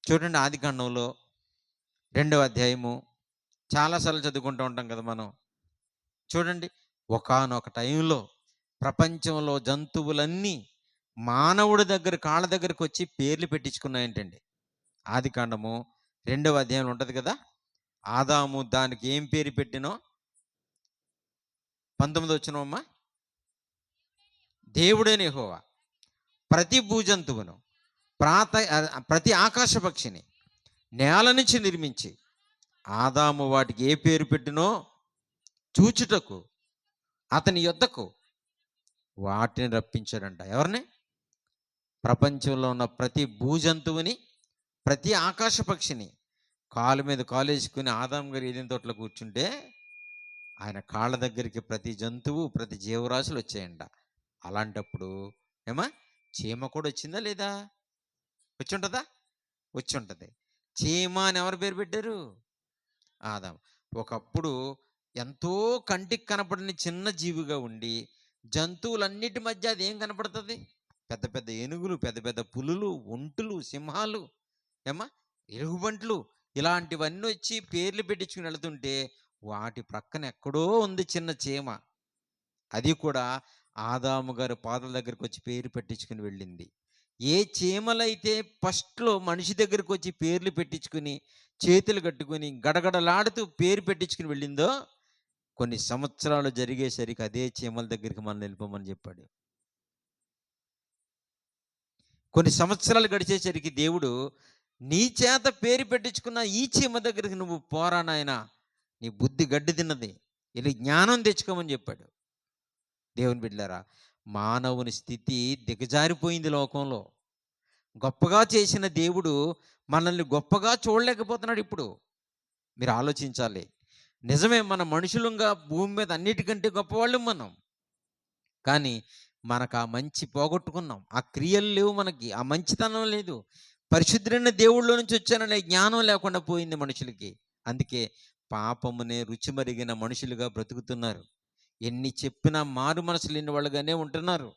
Speaker 1: చూడండి, ఆదికాండంలో 2వ అధ్యాయము చాలాసార్లు చదువుకుంటూ ఉంటాం కదా మనం. చూడండి, ఒకానొక టైంలో ప్రపంచంలో జంతువులన్నీ మానవుడి దగ్గర కాళ్ళ దగ్గరికి వచ్చి పేర్లు పెట్టించుకున్నాయంటండి. ఆదికాండము 2వ అధ్యాయంలో ఉంటది కదా! ఆదాము దానికి ఏం పేరు పెట్టెనో 19 వచనమమ్మా. దేవుడైన యెహోవా ప్రతి భూజంతువును ప్రతి ఆకాశ పక్షిని నేల నుంచి నిర్మించి ఆదాము వాటికి ఏ పేరు పెట్టెనో చూచుటకు అతని యొద్దకు వాటిని రప్పించాడంట. ఎవరిని? ప్రపంచంలో ఉన్న ప్రతి భూజంతువుని, ప్రతి ఆకాశ పక్షిని కాలు మీద కాలేసుకుని ఆదాం గారు ఏదైనా తోటలో కూర్చుంటే ఆయన కాళ్ళ దగ్గరికి ప్రతి జంతువు, ప్రతి జీవరాశులు వచ్చాయంట. అలాంటప్పుడు ఏమా చీమ కూడా వచ్చిందా లేదా? వచ్చుంటదా? వచ్చుంటది. చీమ అని ఎవరు పేరు పెట్టారు? ఆదాం. ఒకప్పుడు ఎంతో కంటికి కనపడని చిన్న జీవిగా ఉండి జంతువులన్నిటి మధ్య అది ఏం కనపడుతుంది? పెద్ద పెద్ద ఏనుగులు, పెద్ద పెద్ద పులులు, ఒంటులు, సింహాలు, ఏమా ఎలుగుబంట్లు, ఇలాంటివన్నీ వచ్చి పేర్లు పెట్టించుకుని వెళుతుంటే వాటి ప్రక్కన ఎక్కడో ఉంది చిన్న చీమ. అది కూడా ఆదాము గారి పాదాల దగ్గరికి వచ్చి పేరు పెట్టించుకుని వెళ్ళింది. ఏ చీమలైతే ఫస్ట్లో మనిషి దగ్గరికి వచ్చి పేర్లు పెట్టించుకుని చేతులు కట్టుకుని గడగడలాడుతూ పేరు పెట్టించుకుని వెళ్ళిందో కొన్ని సంవత్సరాలు జరిగేసరికి అదే చీమల దగ్గరికి మనం వెళ్ళిపోమని చెప్పాడు. కొన్ని సంవత్సరాలు గడిచేసరికి దేవుడు నీ చేత పేరు పెట్టించుకున్న ఈ చీమ దగ్గరికి నువ్వు పోరా నాయనా, నీ బుద్ధి గడ్డి తిన్నది, ఇలా జ్ఞానం తెచ్చుకోమని చెప్పాడు. దేవుని బిడ్డలారా, మానవుని స్థితి దిగజారిపోయింది లోకంలో. గొప్పగా చేసిన దేవుడు మనల్ని గొప్పగా చూడలేకపోతున్నాడు ఇప్పుడు. మీరు ఆలోచించాలి. నిజమే, మన మనుషులంగా భూమి మీద అన్నిటికంటే గొప్పవాళ్ళం మనం. కానీ మనకు ఆ మంచి పోగొట్టుకున్నాం. ఆ క్రియలు లేవు మనకి, ఆ మంచితనం లేదు. పరిశుద్ధుడైన దేవుళ్ళో నుంచి వచ్చాననే జ్ఞానం లేకుండా పోయింది మనుషులకి. అందుకే పాపమునే రుచి మరిగిన మనుషులుగా బ్రతుకుతున్నారు. ఎన్ని చెప్పినా మారు మనసు లేని వాళ్ళుగానే ఉంటున్నారు.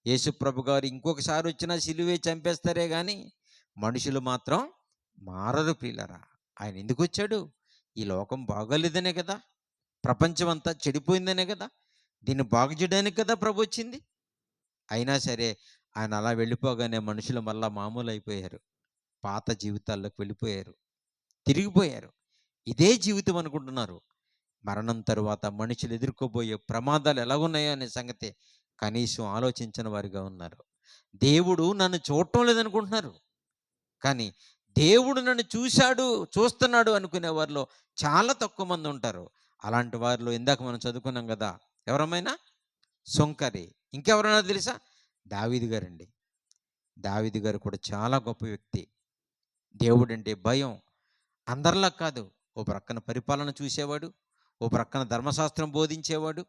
Speaker 1: యేసుప్రభు గారు ఇంకొకసారి వచ్చినా సిలువే చంపేస్తారే కానీ మనుషులు మాత్రం మారరు ప్రియులారా. ఆయన ఎందుకు వచ్చాడు? ఈ లోకం బాగోలేదనే కదా, ప్రపంచం అంతా చెడిపోయిందనే కదా, దీన్ని బాగు చేయడానికి కదా ప్రభు వచ్చింది. అయినా సరే ఆయన అలా వెళ్ళిపోగానే మనుషులు మళ్ళా మామూలు అయిపోయారు. పాత జీవితాల్లోకి వెళ్ళిపోయారు, తిరిగిపోయారు. ఇదే జీవితం అనుకుంటున్నారు. మరణం తరువాత మనుషులు ఎదుర్కోబోయే ప్రమాదాలు ఎలాగున్నాయో అనే సంగతి కనీసం ఆలోచించని వారిగా ఉన్నారు. దేవుడు నన్ను చూడటం లేదనుకుంటున్నారు. కానీ దేవుడు నన్ను చూశాడు, చూస్తున్నాడు అనుకునే వారిలో చాలా తక్కువ మంది ఉంటారు. అలాంటి వారిలో ఇందాక మనం చదువుకున్నాం కదా, ఎవరమైనా సొంకరి. ఇంకెవరైనా తెలుసా? దావీదు గారండి. దావీదు గారు కూడా చాలా గొప్ప వ్యక్తి. దేవుడంటే భయం. అందరిలా కాదు. ఓ ప్రక్కన పరిపాలన చూసేవాడు, ఓ ప్రక్కన ధర్మశాస్త్రం బోధించేవాడు,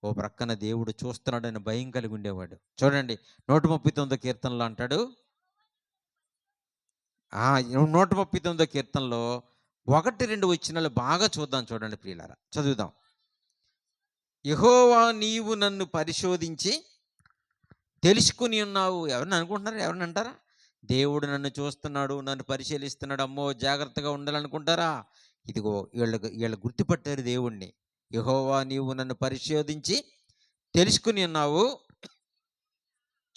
Speaker 1: ఓ ప్రక్కన దేవుడు చూస్తున్నాడని భయం కలిగి ఉండేవాడు. చూడండి 139 కీర్తనలో అంటాడు. 139 కీర్తనలో 1-2 వచనాలు బాగా చూద్దాం. చూడండి ప్రియులారా, చదువుదాం. యెహోవా నీవు నన్ను పరిశోధించి తెలుసుకుని ఉన్నావు. ఎవరిని అనుకుంటున్నారు? ఎవరిని అంటారా? దేవుడు నన్ను చూస్తున్నాడు, నన్ను పరిశీలిస్తున్నాడు, అమ్మో జాగ్రత్తగా ఉండాలనుకుంటారా? ఇదిగో వీళ్ళు గుర్తుపట్టారు దేవుణ్ణి. యెహోవా నీవు నన్ను పరిశోధించి తెలుసుకుని ఉన్నావు.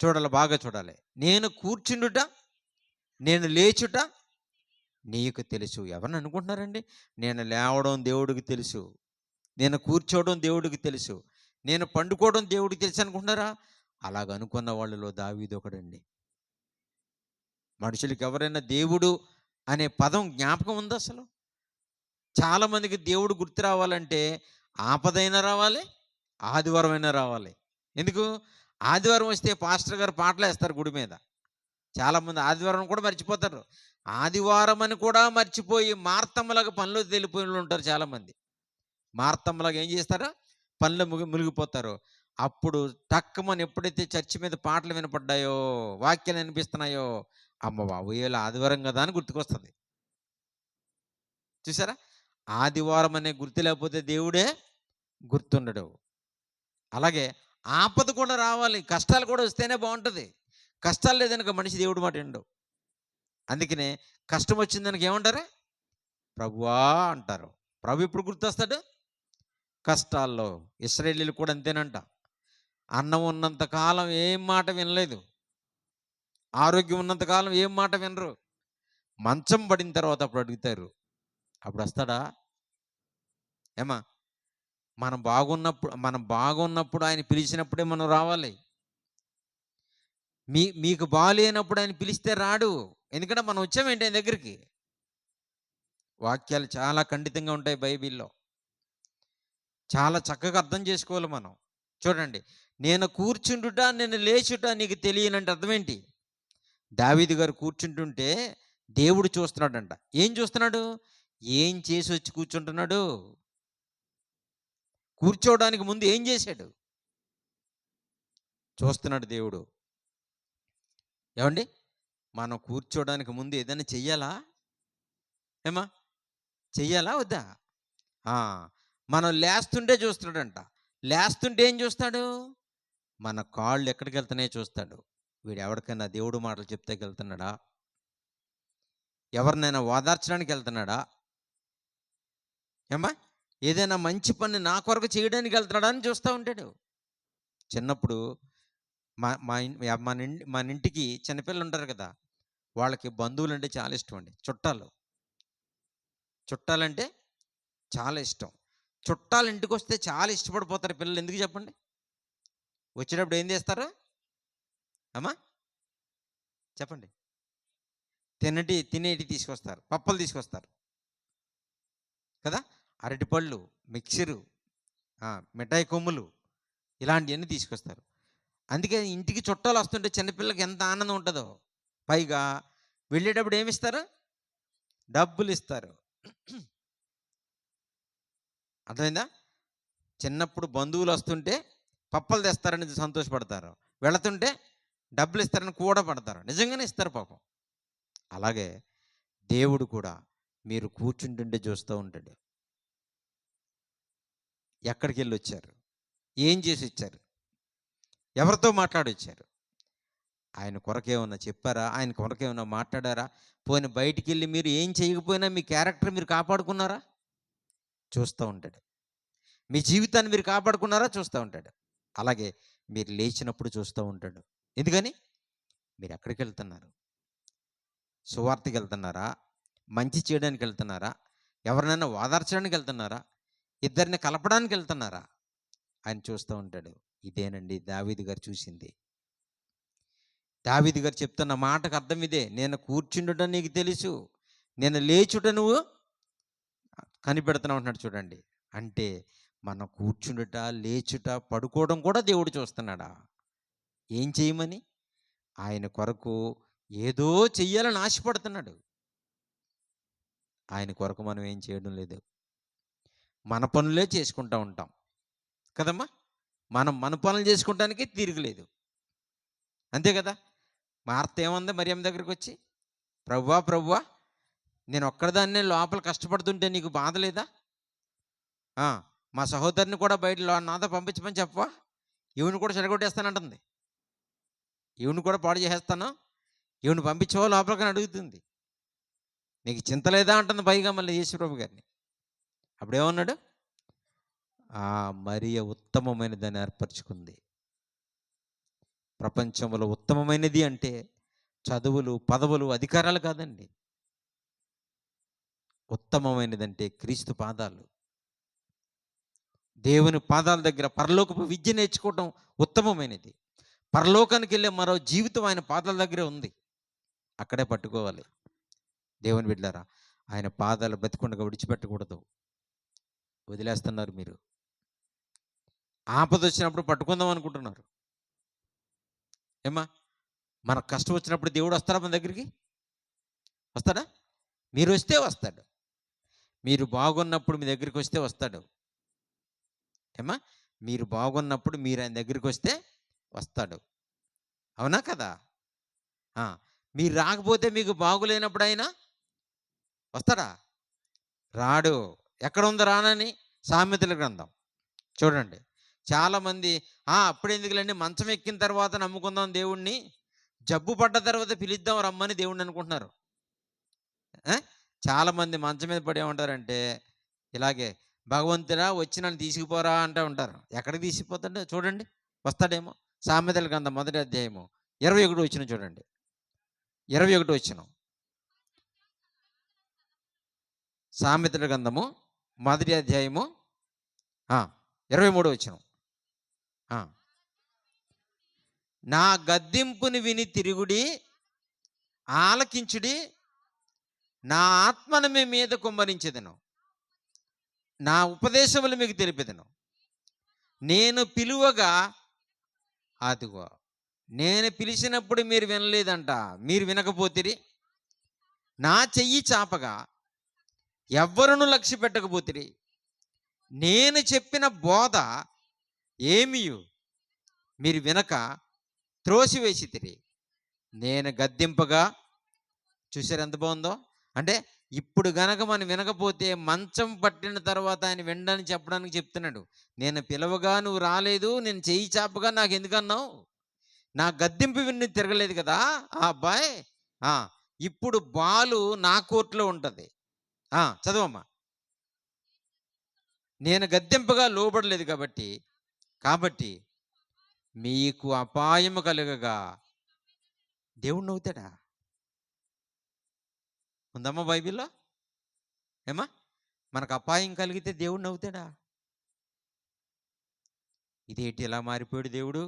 Speaker 1: చూడాలి, బాగా చూడాలి. నేను కూర్చుండుట, నేను లేచుట నీకు తెలుసు. ఎవరిని అనుకుంటున్నారండి? నేను లేవడం దేవుడికి తెలుసు, నేను కూర్చోవడం దేవుడికి తెలుసు, నేను పండుకోవడం దేవుడికి తెలుసు అనుకుంటున్నారా? అలాగ అనుకున్న వాళ్ళలో దావీదు ఒకడండి. మనుషులకి ఎవరైనా దేవుడు అనే పదం జ్ఞాపకం ఉందా అసలు? చాలామందికి దేవుడు గుర్తు రావాలంటే ఆపదైనా రావాలి, ఆదివారం అయినా రావాలి. ఎందుకు? ఆదివారం వస్తే పాస్టర్ గారు పాటలు వేస్తారు గుడి మీద. చాలామంది ఆదివారం కూడా మర్చిపోతారు. ఆదివారం అని కూడా మర్చిపోయి మార్తమ్మలాగా పనిలో వెళ్ళిపోయిన ఉంటారు చాలామంది. మార్తమ్మలాగా ఏం చేస్తారో పనిలో మునిగిపోతారు. అప్పుడు టక్కుమని ఎప్పుడైతే చర్చి మీద పాటలు వినపడ్డాయో, వాక్యాలు వినిపిస్తున్నాయో, అమ్మ బాబు ఇలా ఆదివారం కదా అని గుర్తుకొస్తుంది. చూసారా? ఆదివారం అనే గుర్తు లేకపోతే దేవుడే గుర్తుండడు. అలాగే ఆపద కూడా రావాలి, కష్టాలు కూడా వస్తేనే బాగుంటుంది. కష్టాలు లేదనుక మనిషి దేవుడు మాట వినడు. అందుకనే కష్టం వచ్చిందనక ఏమంటారు? ప్రభువా అంటారు. ప్రభు ఎప్పుడు గుర్తొస్తాడు? కష్టాల్లో. ఇశ్రాయేలీయులు కూడా అంతేనంట. అన్నం ఉన్నంత కాలం ఏం మాట వినలేదు. ఆరోగ్యం ఉన్నంత కాలం ఏం మాట వినరు. మంచం పడిన తర్వాత అప్పుడు అడుగుతారు. అప్పుడొస్తాడా? ఏమ్మా? మనం బాగున్నప్పుడు ఆయన పిలిచినప్పుడే మనం రావాలి. మీకు బాలేనప్పుడు ఆయన పిలిస్తే రాడు. ఎందుకంటే మనం వచ్చామేంటి ఆయన దగ్గరికి. వాక్యాలు చాలా ఖండితంగా ఉంటాయి బైబిల్‌లో. చాలా చక్కగా అర్థం చేసుకోవాలి మనం. చూడండి. నేను లేచుట నీకు తెలియనంటే అర్థమేంటి? దావీదు గారు కూర్చుంటుంటే దేవుడు చూస్తున్నాడంట. ఏం చూస్తున్నాడు? ఏం చేసొచ్చి కూర్చుంటున్నాడు? కూర్చోవడానికి ముందు ఏం చేశాడు? చూస్తున్నాడు దేవుడు. ఏవండీ? మనం కూర్చోవడానికి ముందు ఏదైనా చెయ్యాలా? ఏమ్మా? చెయ్యాలా వద్దా? ఆ! మనం లేస్తుంటే చూస్తున్నాడంట. లేస్తుంటే ఏం చూస్తాడు? మన కాళ్ళు ఎక్కడికెళ్తున్నాయో చూస్తాడు. వీడెవడికైనా దేవుడు మాటలు చెప్తాకెళ్తున్నాడా? ఎవరినైనా ఓదార్చడానికి ఎళ్తున్నాడా? ఏమ్మా? ఏదైనా మంచి పని నా కొరకు చేయడానికి ఎళ్తున్నాడా అని చూస్తా ఉంటాడు. చిన్నప్పుడు మా మా ఇన్ మన ఇంటికి చిన్నపిల్లలుంటారు కదా! వాళ్ళకి బంధువులంటే చాలా ఇష్టమండి. చుట్టాలంటే చాలా ఇష్టం. చుట్టాలు ఇంటికొస్తే చాలా ఇష్టపడిపోతారు పిల్లలు. ఎందుకు చెప్పండి? వచ్చేటప్పుడు ఏం తెస్తారు? అమ్మా? చెప్పండి. తినేటివి తీసుకొస్తారు. పప్పలు తీసుకొస్తారు. కదా! అరటిపళ్ళు, మిక్చరు, మిఠాయి కొమ్ములు ఇలాంటియన్నీ తీసుకొస్తారు. అందుకే ఇంటికి చుట్టాలొస్తుంటే చిన్నపిల్లలకి ఎంత ఆనందం ఉంటదో. పైగా వెళ్ళేటప్పుడు ఏమిస్తారు? డబ్బులిస్తారు. అర్థమైందా? చిన్నప్పుడు బంధువులొస్తుంటే పప్పలు తెస్తారని సంతోషపడతారు. వెళుతుంటే డబ్బులిస్తారని కూడా పడతారు. నిజంగానే ఇస్తారు పాపం. అలాగే దేవుడు కూడా మీరు కూర్చుంటుంటే చూస్తూ ఉంటాడు. ఎక్కడికెళ్ళొచ్చారు? ఏం చేసొచ్చారు? ఎవరితో మాట్లాడొచ్చారు? ఆయన కొరకేమన్నా చెప్పారా? ఆయన కొరకేమన్నా మాట్లాడారా? పోనీ బయటికెళ్ళి మీరు ఏం చేయకపోయినా మీ క్యారెక్టర్ మీరు కాపాడుకున్నారా? చూస్తూ ఉంటాడు. మీ జీవితాన్ని మీరు కాపాడుకున్నారా? చూస్తూ ఉంటాడు. అలాగే మీరు లేచినప్పుడు చూస్తూ ఉంటాడు. ఎందుకని? మీరెక్కడికెళ్తున్నారు? సువార్తకెళ్తున్నారా? మంచి చేయడానికెళ్తున్నారా? ఎవరినైనా ఓదార్చడానికెళ్తున్నారా? ఇద్దరిని కలపడానికెళ్తున్నారా? ఆయన చూస్తూ ఉంటాడు. ఇదేనండి దావీదు గారు చూసింది. దావీదు గారు చెప్తున్న మాటకు అర్థం ఇదే. నేను కూర్చుండుట నీకు తెలుసు. నేను లేచుట నువ్వు కనిపెడుతున్నావు అంటున్నాడు చూడండి. అంటే మనం కూర్చుండుట, లేచుట, పడుకోవడం కూడా దేవుడు చూస్తున్నాడా? ఏం చేయమని? ఆయన కొరకు ఏదో చెయ్యాలని ఆశపడుతున్నాడు. ఆయన కొరకు మనం ఏం చేయడం లేదు. మన పనులే చేసుకుంటా ఉంటాం. కదమ్మా! మనం మన పనులు చేసుకుంటానికే తీరిక లేదు. అంతే కదా! మార్త ఏమంది మరియమ్మ దగ్గరికొచ్చి? ప్రభువా! ప్రభువా! నేనొక్కడిదాన్నే లోపల కష్టపడుతుంటే నీకు బాధ లేదా? ఆ! మా సహోదరిని కూడా నాతో పంపించమని చెప్పవా? ఈవిడని కూడా చెడగొట్టేస్తానంటుంది. ఈవిడని కూడా పాడు చేసేస్తాను. ఈవిడని పంపించవా లోపలికని అడుగుతుంది. నీకు చింత లేదా అంటుంది పైగా మళ్ళీ యేసుప్రభు గారిని. అప్పుడేమన్నాడు? మరియ ఉత్తమమైనదని ఏర్పరచుకుంది. ప్రపంచంలో ఉత్తమమైనది అంటే చదువులు, పదవులు, అధికారాలు కాదండి. ఉత్తమమైనదంటే క్రీస్తు పాదాలు. దేవుని పాదాల దగ్గర పరలోకపు విద్య నేర్చుకోవటం ఉత్తమమైనది. పరలోకానికెళ్ళే మరో జీవితం ఆయన పాదాల దగ్గరే ఉంది. అక్కడే పట్టుకోవాలి. దేవుని బిడ్డలారా, ఆయన పాదాలు బతికుండగా విడిచిపెట్టకూడదు. వదిలేస్తున్నారు మీరు. ఆపదొచ్చినప్పుడు పట్టుకుందాం అనుకుంటున్నారు. ఏమ్మా? మనకు కష్టం వచ్చినప్పుడు దేవుడు వస్తాడా మన దగ్గరికి? వస్తాడా? మీరొస్తే వస్తాడు. మీరు బాగున్నప్పుడు మీ దగ్గరికొస్తే వస్తాడు. ఏమ్మా? మీరు బాగున్నప్పుడు మీరు ఆయన దగ్గరికొస్తే వస్తాడు. అవునా కదా? ఆ! మీరు రాకపోతే మీకు బాగులేనప్పుడు ఆయన వస్తాడా? రాడు. ఎక్కడుంది రానని? సామెతల గ్రంథం. చూడండి. చాలామంది అప్పుడెందుకులెండి మంచం ఎక్కిన తర్వాత నమ్ముకుందాం దేవుడిని. జబ్బు పడ్డ తర్వాత పిలుద్దాం రమ్మని దేవుడిని అనుకుంటున్నారు. ఆ! చాలామంది మంచం మీద పడి ఏమంటారంటే, ఇలాగే భగవంతుడా వచ్చి నన్ను తీసుకుపోరా అంటూ ఉంటారు. ఎక్కడికి తీసుకుపోతాడో చూడండి, వస్తాడేమో. సామెతల గ్రంథం 1 అధ్యాయము 21 వచనం చూడండి. 21 వచనం. సామెతల గ్రంథము 1 అధ్యాయము 23 వచనం. నా గద్దింపుని విని తిరుగుడి, ఆలకించుడి, నా ఆత్మను మీ మీద కుమ్మరించెదను, నా ఉపదేశములు మీకు తెలిపెదను. నేను పిలువగా అదిగో, నేను పిలిచినప్పుడు మీరు వినలేదంట, మీరు వినకపోతిరి. నా చెయ్యి చాపగా ఎవ్వరును లక్ష్య పెట్టకపోతిరి. నేను చెప్పిన బోధ ఏమియు మీరు వినక త్రోసివేసితిరి. నేను గద్దింపగా, చూసారు ఎంత బాగుందో. అంటే ఇప్పుడు గనక మనం వినకపోతే మంచం పట్టిన తర్వాత ఆయన వినడానికి చెప్పడానికి చెప్తున్నాడు. నేను పిలవగా నువ్వు రాలేదు, నేను చెయ్యి చాపగా నాకు ఎందుకన్నావు, నా గద్దింపు విని తిరగలేదు కదా ఆ అబ్బాయి. ఇప్పుడు బాలు నా కోర్టులో ఉంటుంది. చదవమ్మా. నేను గద్దింపగా లోబడలేదు కాబట్టి మీకు అపాయము కలుగగా. దేవుడు నవ్వుతాడా? ఉందమ్మా బైబిల్లో? ఏమా మనకు అపాయం కలిగితే దేవుడు నవ్వుతాడా? ఇదేంటి ఇలా మారిపోయాడు దేవుడు?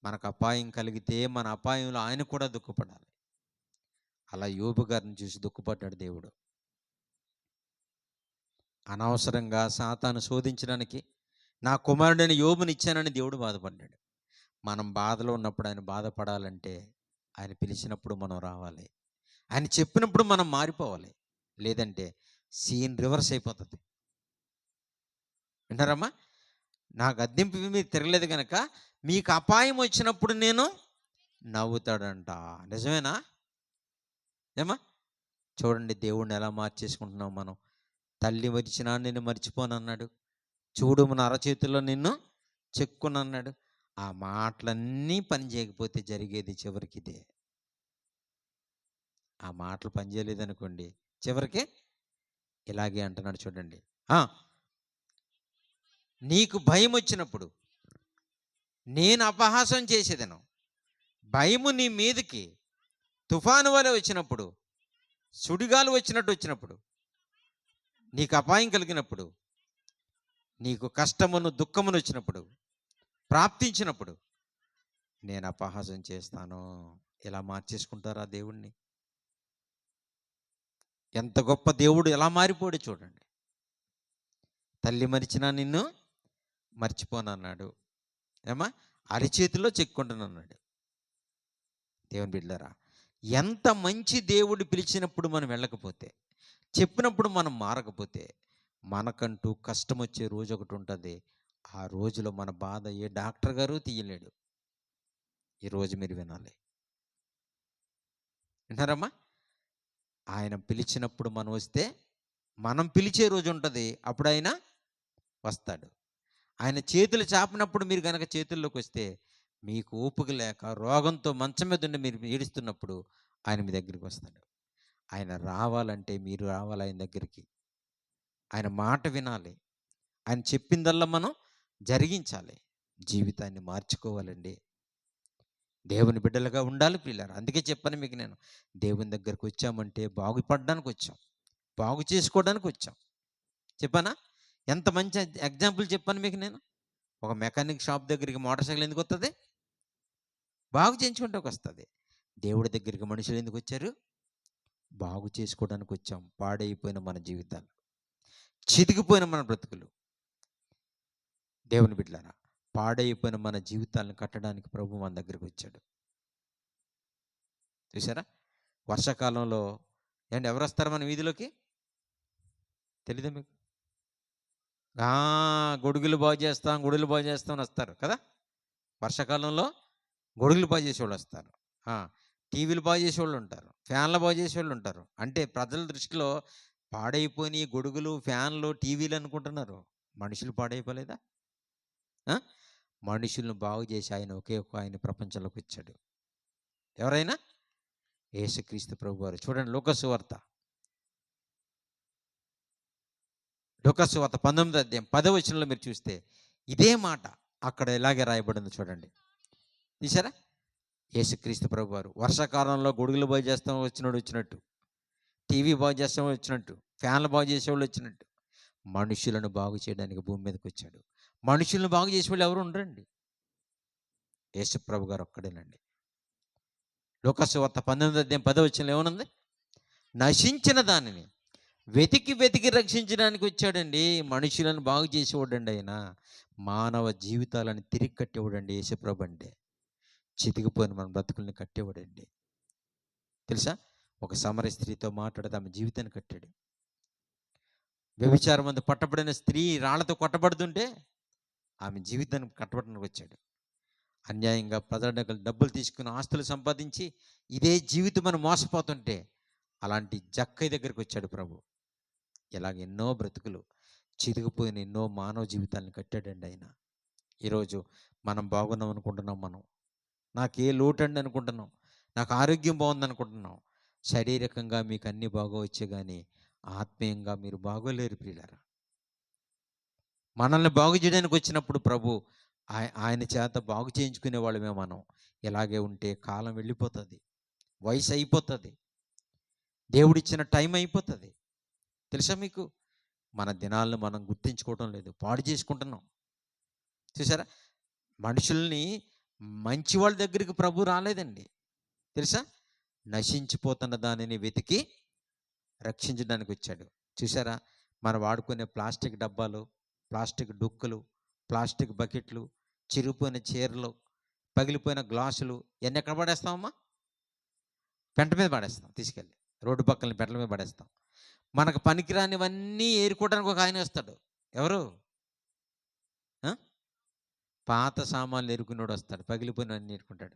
Speaker 1: మనకు అపాయం కలిగితే మన అపాయంలో ఆయన కూడా దుఃఖపడాలి. అలా యోబు గారిని చూసి దుఃఖపడ్డాడు దేవుడు. అనవసరంగా సాతాను శోధించడానికి నా కుమారుడైన యోబుని ఇచ్చానని దేవుడు బాధపడ్డాడు. మనం బాధలో ఉన్నప్పుడు ఆయన బాధపడాలంటే ఆయన పిలిచినప్పుడు మనం రావాలి, ఆయన చెప్పినప్పుడు మనం మారిపోవాలి. లేదంటే సీన్ రివర్స్ అయిపోతుంది. వింటారమ్మా? నా గద్దింపు మీరు తిరగలేదు కనుక మీకు అపాయం వచ్చినప్పుడు నేను నవ్వుతాడంట. నిజమేనా? ఏమా చూడండి, దేవుణ్ణి ఎలా మార్చేసుకుంటున్నాం మనం. తల్లి మరిచినా నిన్ను మర్చిపోనన్నాడు, చూడు మన అరచేతుల్లో నిన్ను చెక్కునన్నాడు. ఆ మాటలన్నీ పని చేయకపోతే జరిగేది చివరికి ఇదే. ఆ మాటలు పనిచేయలేదనుకోండి, చివరికి ఇలాగే అంటున్నాడు. చూడండి, నీకు భయం వచ్చినప్పుడు నేను అపహాసం చేసేదను, భయము నీ మీదకి తుఫాను వలె వచ్చినప్పుడు, సుడిగాలు వచ్చినప్పుడు, నీకు అపాయం కలిగినప్పుడు, నీకు కష్టమును దుఃఖమును వచ్చినప్పుడు, ప్రాప్తించినప్పుడు నేను అపహాసం చేస్తాను. ఇలా మార్చేసుకుంటారా దేవుణ్ణి? ఎంత గొప్ప దేవుడు ఎలా మారిపోయాడు చూడండి. తల్లి మరిచినా నిన్ను మర్చిపోనన్నాడు. ఏమా అరిచేతిలో చెక్కుంటానన్నాడు. దేవుని బిడ్డలారా, ఎంత మంచి దేవుడు పిలిచినప్పుడు మనం వెళ్ళకపోతే, చెప్పినప్పుడు మనం మారకపోతే, మనకంటూ కష్టం వచ్చే రోజు ఒకటి ఉంటుంది. ఆ రోజులో మన బాధ ఏ డాక్టర్ గారు తీయలేడు. ఈరోజు మీరు వినాలి. వింటారమ్మా? ఆయన పిలిచినప్పుడు మనం వస్తే, మనం పిలిచే రోజు ఉంటుంది, అప్పుడు ఆయన వస్తాడు. ఆయన చేతులు చాపినప్పుడు మీరు కనుక చేతుల్లోకి వస్తే, మీకు ఓపిక లేక రోగంతో మంచం మీద ఉండి మీరు ఏడుస్తున్నప్పుడు ఆయన మీ దగ్గరికి వస్తాడు. ఆయన రావాలంటే మీరు రావాలి ఆయన దగ్గరికి. ఆయన మాట వినాలి, ఆయన చెప్పిందల్లా మనం జరిగించాలి. జీవితాన్ని మార్చుకోవాలండి. దేవుని బిడ్డలుగా ఉండాలి పిల్లలు. అందుకే చెప్పాను మీకు, నేను దేవుని దగ్గరికి వచ్చామంటే బాగుపడడానికి వచ్చాం, బాగు చేసుకోవడానికి వచ్చాం. చెప్పానా? ఎంత మంచి ఎగ్జాంపుల్ చెప్పాను మీకు నేను. ఒక మెకానిక్ షాప్ దగ్గరికి మోటార్ సైకిల్ ఎందుకు వస్తుంది? బాగు చేయించుకుంటానికి వస్తుంది. దేవుడి దగ్గరికి మనుషులు ఎందుకు వచ్చారు? బాగు చేసుకోవడానికి వచ్చాం. పాడైపోయిన మన జీవితాలు, చితికిపోయిన మన బ్రతుకులు, దేవుని బిడ్డలారా, పాడైపోయిన మన జీవితాలను కట్టడానికి ప్రభు మన దగ్గరికి వచ్చాడు. చూసారా? వర్షాకాలంలో ఎవరు వస్తారు మన వీధిలోకి? తెలీదా మీకు? గొడుగులు బాగు చేస్తాం అని వస్తారు కదా. వర్షాకాలంలో గొడుగులు బాగు చేసేవాళ్ళు వస్తారు, టీవీలు బాగు చేసేవాళ్ళు ఉంటారు, ఫ్యాన్లు బాగు చేసేవాళ్ళు ఉంటారు. అంటే ప్రజల దృష్టిలో పాడైపోయిన గొడుగులు, ఫ్యాన్లు, టీవీలు అనుకుంటున్నారు. మనుషులు పాడైపోలేదా? మనుషులను బాగు చేసి ఆయన ఒకే ఒక ఆయన ప్రపంచంలోకి వచ్చాడు. ఎవరైనా? యేసుక్రీస్తు ప్రభు వారు. చూడండి, లూకా సువార్త లూకాసు వార్త 19వ అధ్యాయం 10వ వచనంలో మీరు చూస్తే ఇదే మాట అక్కడ ఇలాగే రాయబడింది చూడండి. తీసారా? యేసుక్రీస్తు ప్రభువారు వర్షాకాలంలో గొడుగులు బాగు చేస్తాం వచ్చినోడు వచ్చినట్టు, టీవీ బాగు చేస్తాం వచ్చినట్టు, ఫ్యాన్లు బాగు చేసేవాళ్ళు వచ్చినట్టు, మనుషులను బాగు చేయడానికి భూమి మీదకి వచ్చాడు. మనుషులను బాగు చేసేవాళ్ళు ఎవరు ఉండరండి, యేసు ప్రభు గారు ఒక్కడేనండి. లూకాసు వార్త 19వ అధ్యాయం 10వ వచనంలో ఏమనుంది? నశించిన దానిని వెతికి వెతికి రక్షించడానికి వచ్చాడండి. మనుషులను బాగు చేసేవాడండి ఆయన. మానవ జీవితాలను తిరిగి కట్టేవాడండి యేసుప్రభు అంటే. చితికిపోయిన మన బ్రతుకుల్ని కట్టేవాడండి. తెలుసా? ఒక సమరయ స్త్రీతో మాట్లాడితే ఆమె జీవితాన్ని కట్టాడు. వ్యభిచారం మందు పట్టబడిన స్త్రీ రాళ్లతో కొట్టబడుతుంటే ఆమె జీవితాన్ని కట్టబడడానికి వచ్చాడు. అన్యాయంగా ప్రజల దగ్గర డబ్బులు తీసుకుని ఆస్తులు సంపాదించి ఇదే జీవితం మనం మోసపోతుంటే అలాంటి జక్కయ్య దగ్గరికి వచ్చాడు ప్రభు. ఇలాగ ఎన్నో బ్రతుకులు చిరిగిపోయిన ఎన్నో మానవ జీవితాలను కట్టాడండి ఆయన. ఈరోజు మనం బాగున్నాం అనుకుంటున్నాం, మనం నాకు ఏ లోటు అండి అనుకుంటున్నాం, నాకు ఆరోగ్యం బాగుంది అనుకుంటున్నాం. శారీరకంగా మీకు అన్నీ బాగోవచ్చే కానీ ఆత్మీయంగా మీరు బాగోలేరు ప్రియులారా. మనల్ని బాగు చేయడానికి వచ్చినప్పుడు ప్రభు ఆయన చేత బాగు చేయించుకునే వాళ్ళమే మనం. ఇలాగే ఉంటే కాలం వెళ్ళిపోతుంది, వయసు అయిపోతుంది, దేవుడిచ్చిన టైం అయిపోతుంది. తెలుసా మీకు? మన దినాలను మనం గుర్తించుకోవటం లేదు, పాడు చేసుకుంటున్నాం. చూసారా? మనుషుల్ని మంచి వాళ్ళ దగ్గరికి ప్రభు రాలేదండి. తెలుసా? నశించిపోతున్న దానిని వెతికి రక్షించడానికి వచ్చాడు. చూసారా? మనం వాడుకునే ప్లాస్టిక్ డబ్బాలు, ప్లాస్టిక్ డొక్కులు, ప్లాస్టిక్ బకెట్లు, చిరిగిపోయిన చీరలు, పగిలిపోయిన గ్లాసులు ఇవన్నీ ఎక్కడ పడేస్తామమ్మా? పెంట మీద పడేస్తాం, తీసుకెళ్ళి రోడ్డు పక్కన పెంటల మీద పడేస్తాం. మనకు పనికిరానివన్నీ ఏరుకోవడానికి ఒక ఆయన వస్తాడు. ఎవరు? పాత సామాన్లు ఎరుకున్నోడు వస్తాడు, పగిలిపోయినవన్నీ ఏరుకుంటాడు.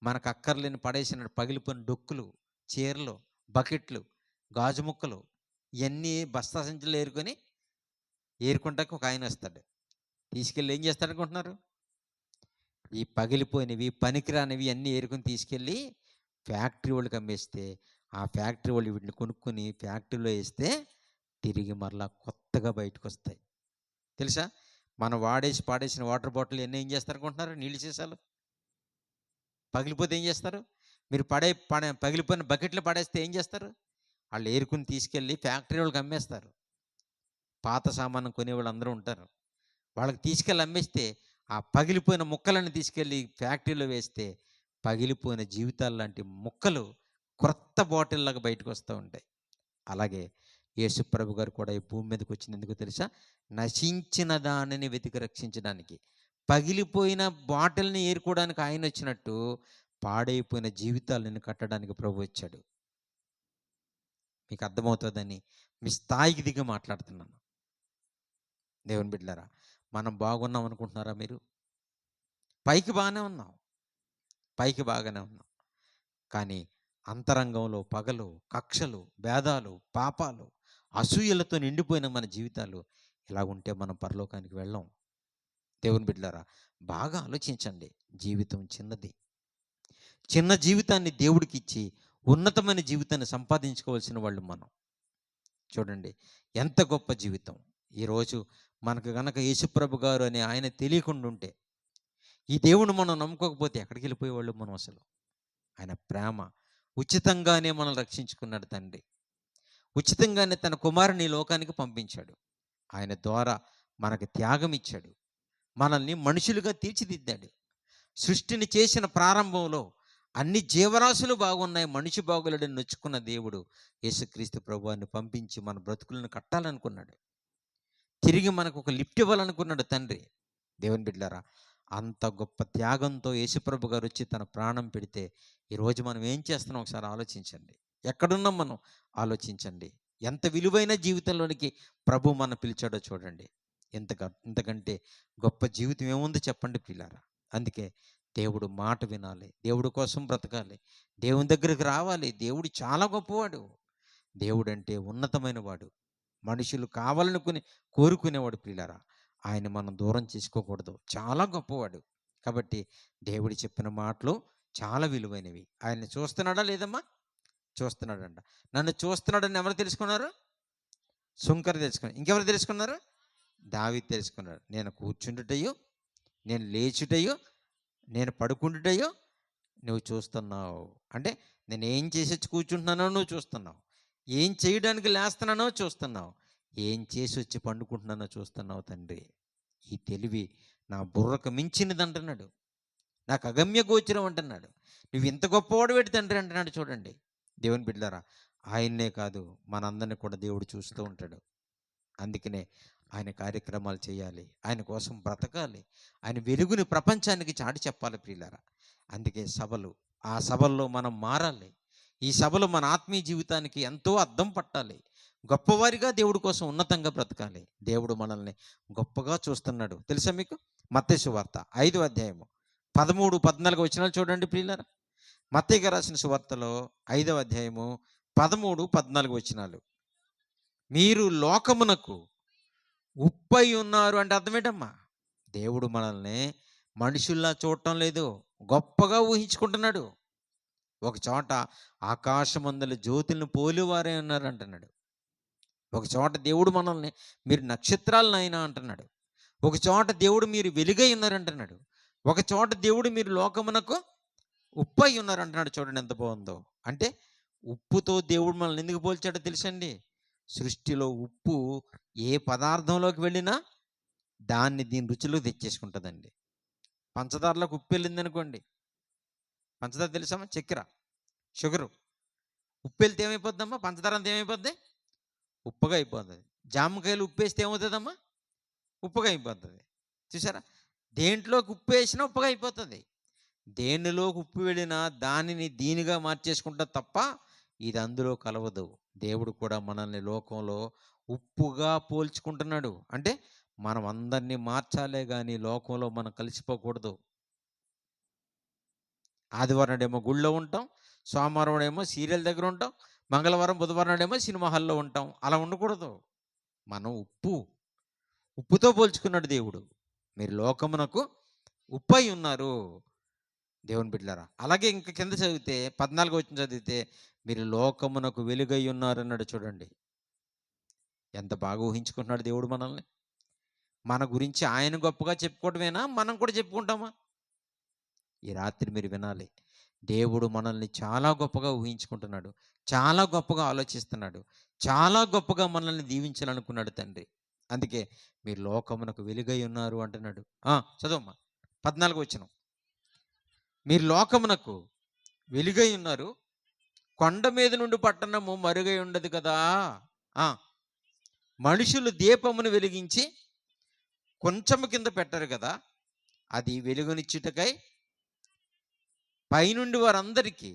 Speaker 1: మనకు అక్కర్లేని పడేసిన పగిలిపోయిన డొక్కులు, చీరలు, బకెట్లు, గాజు ముక్కలు ఇవన్నీ బస్తా సంచులు ఏరుకుంటానికి ఒక ఆయన వస్తాడు. తీసుకెళ్ళి ఏం చేస్తాడు అనుకుంటున్నారు? ఈ పగిలిపోయినవి పనికిరానివి అన్నీ ఏరుకొని తీసుకెళ్ళి ఫ్యాక్టరీ వాళ్ళకి అమ్మేస్తే ఆ ఫ్యాక్టరీ వాళ్ళు వీటిని కొనుక్కొని ఫ్యాక్టరీలో వేస్తే తిరిగి మరలా కొత్తగా బయటకు వస్తాయి. తెలుసా? మనం పాడేసిన వాటర్ బాటిల్ ఎన్ని ఏం చేస్తారు అనుకుంటున్నారు? నీళ్ళు సీసాలు పగిలిపోతే ఏం చేస్తారు? మీరు పగిలిపోయిన బకెట్లు పడేస్తే ఏం చేస్తారు? వాళ్ళు ఏరుకుని తీసుకెళ్ళి ఫ్యాక్టరీ వాళ్ళకి అమ్మేస్తారు. పాత సామాను కొనేవాళ్ళు అందరూ ఉంటారు. వాళ్ళకి తీసుకెళ్ళి అమ్మేస్తే ఆ పగిలిపోయిన ముక్కలను తీసుకెళ్ళి ఫ్యాక్టరీలో వేస్తే పగిలిపోయిన జీవితాలు లాంటి ముక్కలు క్రొత్త బాటిల్లాగా బయటకు వస్తూ ఉంటాయి. అలాగే యేసుప్రభు గారు కూడా ఈ భూమి మీదకి వచ్చింది ఎందుకు తెలుసా? నశించిన దానిని వెతికి రక్షించడానికి. పగిలిపోయిన బాటిల్ని ఏరుకోవడానికి ఆయన వచ్చినట్టు పాడైపోయిన జీవితాలను కట్టడానికి ప్రభు వచ్చాడు. మీకు అర్థమవుతుందని మీ స్థాయికి దిగి మాట్లాడుతున్నాను. దేవుని బిడ్డలారా, మనం బాగున్నాం అనుకుంటున్నారా మీరు? పైకి బాగానే ఉన్నాం, పైకి బాగానే ఉన్నాం, కానీ అంతరంగంలో పగలు, కక్షలు, భేదాలు, పాపాలు, అసూయలతో నిండిపోయిన మన జీవితాలు ఇలా ఉంటే మనం పరలోకానికి వెళ్ళాం. దేవుని బిడ్డలారా, బాగా ఆలోచించండి. జీవితం చిన్నది. చిన్న జీవితాన్ని దేవుడికి ఇచ్చి ఉన్నతమైన జీవితాన్ని సంపాదించుకోవాల్సిన వాళ్ళు మనం. చూడండి ఎంత గొప్ప జీవితం. ఈరోజు మనకు గనక యేసుప్రభు గారు అనే ఆయన తెలియకుండా ఉంటే, ఈ దేవుని మనం నమ్ముకోకపోతే ఎక్కడికి వెళ్ళిపోయేవాళ్ళు మనం అసలు? ఆయన ప్రేమ ఉచితంగానే మనల్ని రక్షించుకున్నాడు తండ్రి. ఉచితంగానే తన కుమారుని లోకానికి పంపించాడు. ఆయన ద్వారా మనకు త్యాగం ఇచ్చాడు. మనల్ని మనుషులుగా తీర్చిదిద్దాడు. సృష్టిని చేసిన ప్రారంభంలో అన్ని జీవరాశులు బాగున్నాయి, మనిషి బాగులేడని నొచ్చుకున్న దేవుడు యేసుక్రీస్తు ప్రభువాన్ని పంపించి మన బ్రతుకులను కట్టాలనుకున్నాడు. తిరిగి మనకు ఒక లిఫ్ట్ ఇవ్వాలనుకున్నాడు తండ్రి. దేవుని బిడ్డలారా, అంత గొప్ప త్యాగంతో యేసుప్రభు గారు వచ్చి తన ప్రాణం పెడితే ఈరోజు మనం ఏం చేస్తున్నాం ఒకసారి ఆలోచించండి. ఎక్కడున్నాం మనం ఆలోచించండి. ఎంత విలువైన జీవితంలోనికి ప్రభు మన పిలిచాడో చూడండి. ఇంతకంటే గొప్ప జీవితం ఏముంది చెప్పండి పిల్లారా? అందుకే దేవుడు మాట వినాలి, దేవుడి కోసం బ్రతకాలి, దేవుని దగ్గరికి రావాలి. దేవుడు చాలా గొప్పవాడు. దేవుడు అంటే ఉన్నతమైన వాడు. మనుషులు కావాలనుకుని కోరుకునేవాడు పిల్లారా. ఆయన మనం దూరం చేసుకోకూడదు. చాలా గొప్పవాడు. కాబట్టి దేవుడు చెప్పిన మాటలు చాలా విలువైనవి. ఆయన్ని చూస్తున్నాడా లేదమ్మా? చూస్తున్నాడంట. నన్ను చూస్తున్నాడని ఎవరు తెలుసుకున్నారు? సుంకర తెలుసుకున్నాడు. ఇంకెవరు తెలుసుకున్నారు? దావీదు తెలుసుకున్నాడు. నేను కూర్చుండుటయు, నేను లేచుటయు, నేను పడుకుంటుటయు నువ్వు చూస్తున్నావు. అంటే నేను ఏం చేసి వచ్చి కూర్చుంటున్నానో నువ్వు చూస్తున్నావు, ఏం చేయడానికి లేస్తున్నానో చూస్తున్నావు, ఏం చేసి వచ్చి పండుకుంటున్నానో చూస్తున్నావు తండ్రి. ఈ తెలివి నా బుర్రకు మించినది అంటున్నాడు, నాకు అగమ్య గోచరం అంటున్నాడు. నువ్వు ఇంత గొప్పవాడు పెట్టి తండ్రి అంటున్నాడు. చూడండి దేవుని బిడ్డలారా, ఆయన్నే కాదు మనందరినీ కూడా దేవుడు చూస్తూ ఉంటాడు. అందుకనే ఆయన కార్యక్రమాలు చేయాలి, ఆయన కోసం బ్రతకాలి, ఆయన వెలుగుని ప్రపంచానికి చాటి చెప్పాలి ప్రియులారా. అందుకే సభలు, ఆ సభల్లో మనం మారాలి. ఈ సభలు మన ఆత్మీయ జీవితానికి ఎంతో అద్దం పట్టాలి. గొప్పవారిగా దేవుడి కోసం ఉన్నతంగా బ్రతకాలి. దేవుడు మనల్ని గొప్పగా చూస్తున్నాడు. తెలుసా మీకు? మత్తయి సువార్త 5వ అధ్యాయము 13, 14 వచనాలు చూడండి ప్రియులారా. మత్తయి గారు రాసిన సువార్తలో 5వ అధ్యాయము 13, 14 వచనాలు. మీరు లోకమునకు ఉప్పై ఉన్నారు అంటే అర్థం ఏంటమ్మా? దేవుడు మనల్ని మనుషుల్లా చూడటం లేదు, గొప్పగా ఊహించుకుంటున్నాడు. ఒక చోట ఆకాశమందలి జ్యోతులను పోలివారే ఉన్నారు అంటున్నాడు. ఒక చోట దేవుడు మనల్ని మీరు నక్షత్రాలనైనా అంటున్నాడు. ఒక చోట దేవుడు మీరు వెలుగై ఉన్నారంటున్నాడు. ఒక చోట దేవుడు మీరు లోకమునకు ఉప్పై ఉన్నారంటున్నాడు. చూడండి ఎంత బాగుందో. అంటే ఉప్పుతో దేవుడు మనల్ని ఎందుకు పోల్చాడో తెలుసండి? సృష్టిలో ఉప్పు ఏ పదార్థంలోకి వెళ్ళినా దీని రుచిలో తెచ్చేసుకుంటుందండి. పంచదారలోకి ఉప్పు వెళ్ళింది అనుకోండి, పంచదార తెలుసమ్మా? చక్కెర, షుగరు. ఉప్పు వెళ్తే ఏమైపోద్దమ్మా? పంచదార అంతా ఏమైపోద్ది? ఉప్పుగా అయిపోతుంది. జామకాయలు ఉప్పు వేస్తే ఏమవుతుందమ్మా? ఉప్పుగా అయిపోతుంది. చూసారా? దేంట్లోకి ఉప్పు వేసినా ఉప్పుగా అయిపోతుంది. దేనిలోకి ఉప్పు వెళ్ళినా దానిని దీనిగా మార్చేసుకుంటా తప్ప ఇది అందులో కలవదు. దేవుడు కూడా మనల్ని లోకంలో ఉప్పుగా పోల్చుకుంటున్నాడు. అంటే మనం అందరినీ మార్చాలే కానీ లోకంలో మనం కలిసిపోకూడదు. ఆదివారం నాడేమో గుళ్ళో ఉంటాం, సోమవారం నాడేమో సీరియల్ దగ్గర ఉంటాం, మంగళవారం బుధవారం నాడేమో సినిమా హాల్లో ఉంటాం. అలా ఉండకూడదు. మనం ఉప్పుతో పోల్చుకున్నాడు దేవుడు. మీరు లోకమునకు ఉప్పై ఉన్నారు దేవుని బిడ్డలారా. అలాగే ఇంకా కింద చదివితే 14 వచనం చదివితే మీరు లోకమునకు వెలుగై ఉన్నారన్నాడు. చూడండి ఎంత బాగా ఊహించుకుంటున్నాడు దేవుడు మనల్ని. మన గురించి ఆయన గొప్పగా చెప్పుకోవటమేనా, మనం కూడా చెప్పుకుంటామా? ఈ రాత్రి మీరు వినాలి. దేవుడు మనల్ని చాలా గొప్పగా ఊహించుకుంటున్నాడు, చాలా గొప్పగా ఆలోచిస్తున్నాడు, చాలా గొప్పగా మనల్ని దీవించాలనుకున్నాడు తండ్రి. అందుకే మీరు లోకమునకు వెలుగై ఉన్నారు అంటున్నాడు. చదవమ్మా 14 వచనం. మీరు లోకమునకు వెలుగై ఉన్నారు, కొండ మీద నుండి పట్టణము మరుగై ఉండదు కదా. మనుషులు దీపమును వెలిగించి కొంచెము కింద పెట్టరు కదా, అది వెలుగునిచ్చుటకై పైనుండి వారందరికీ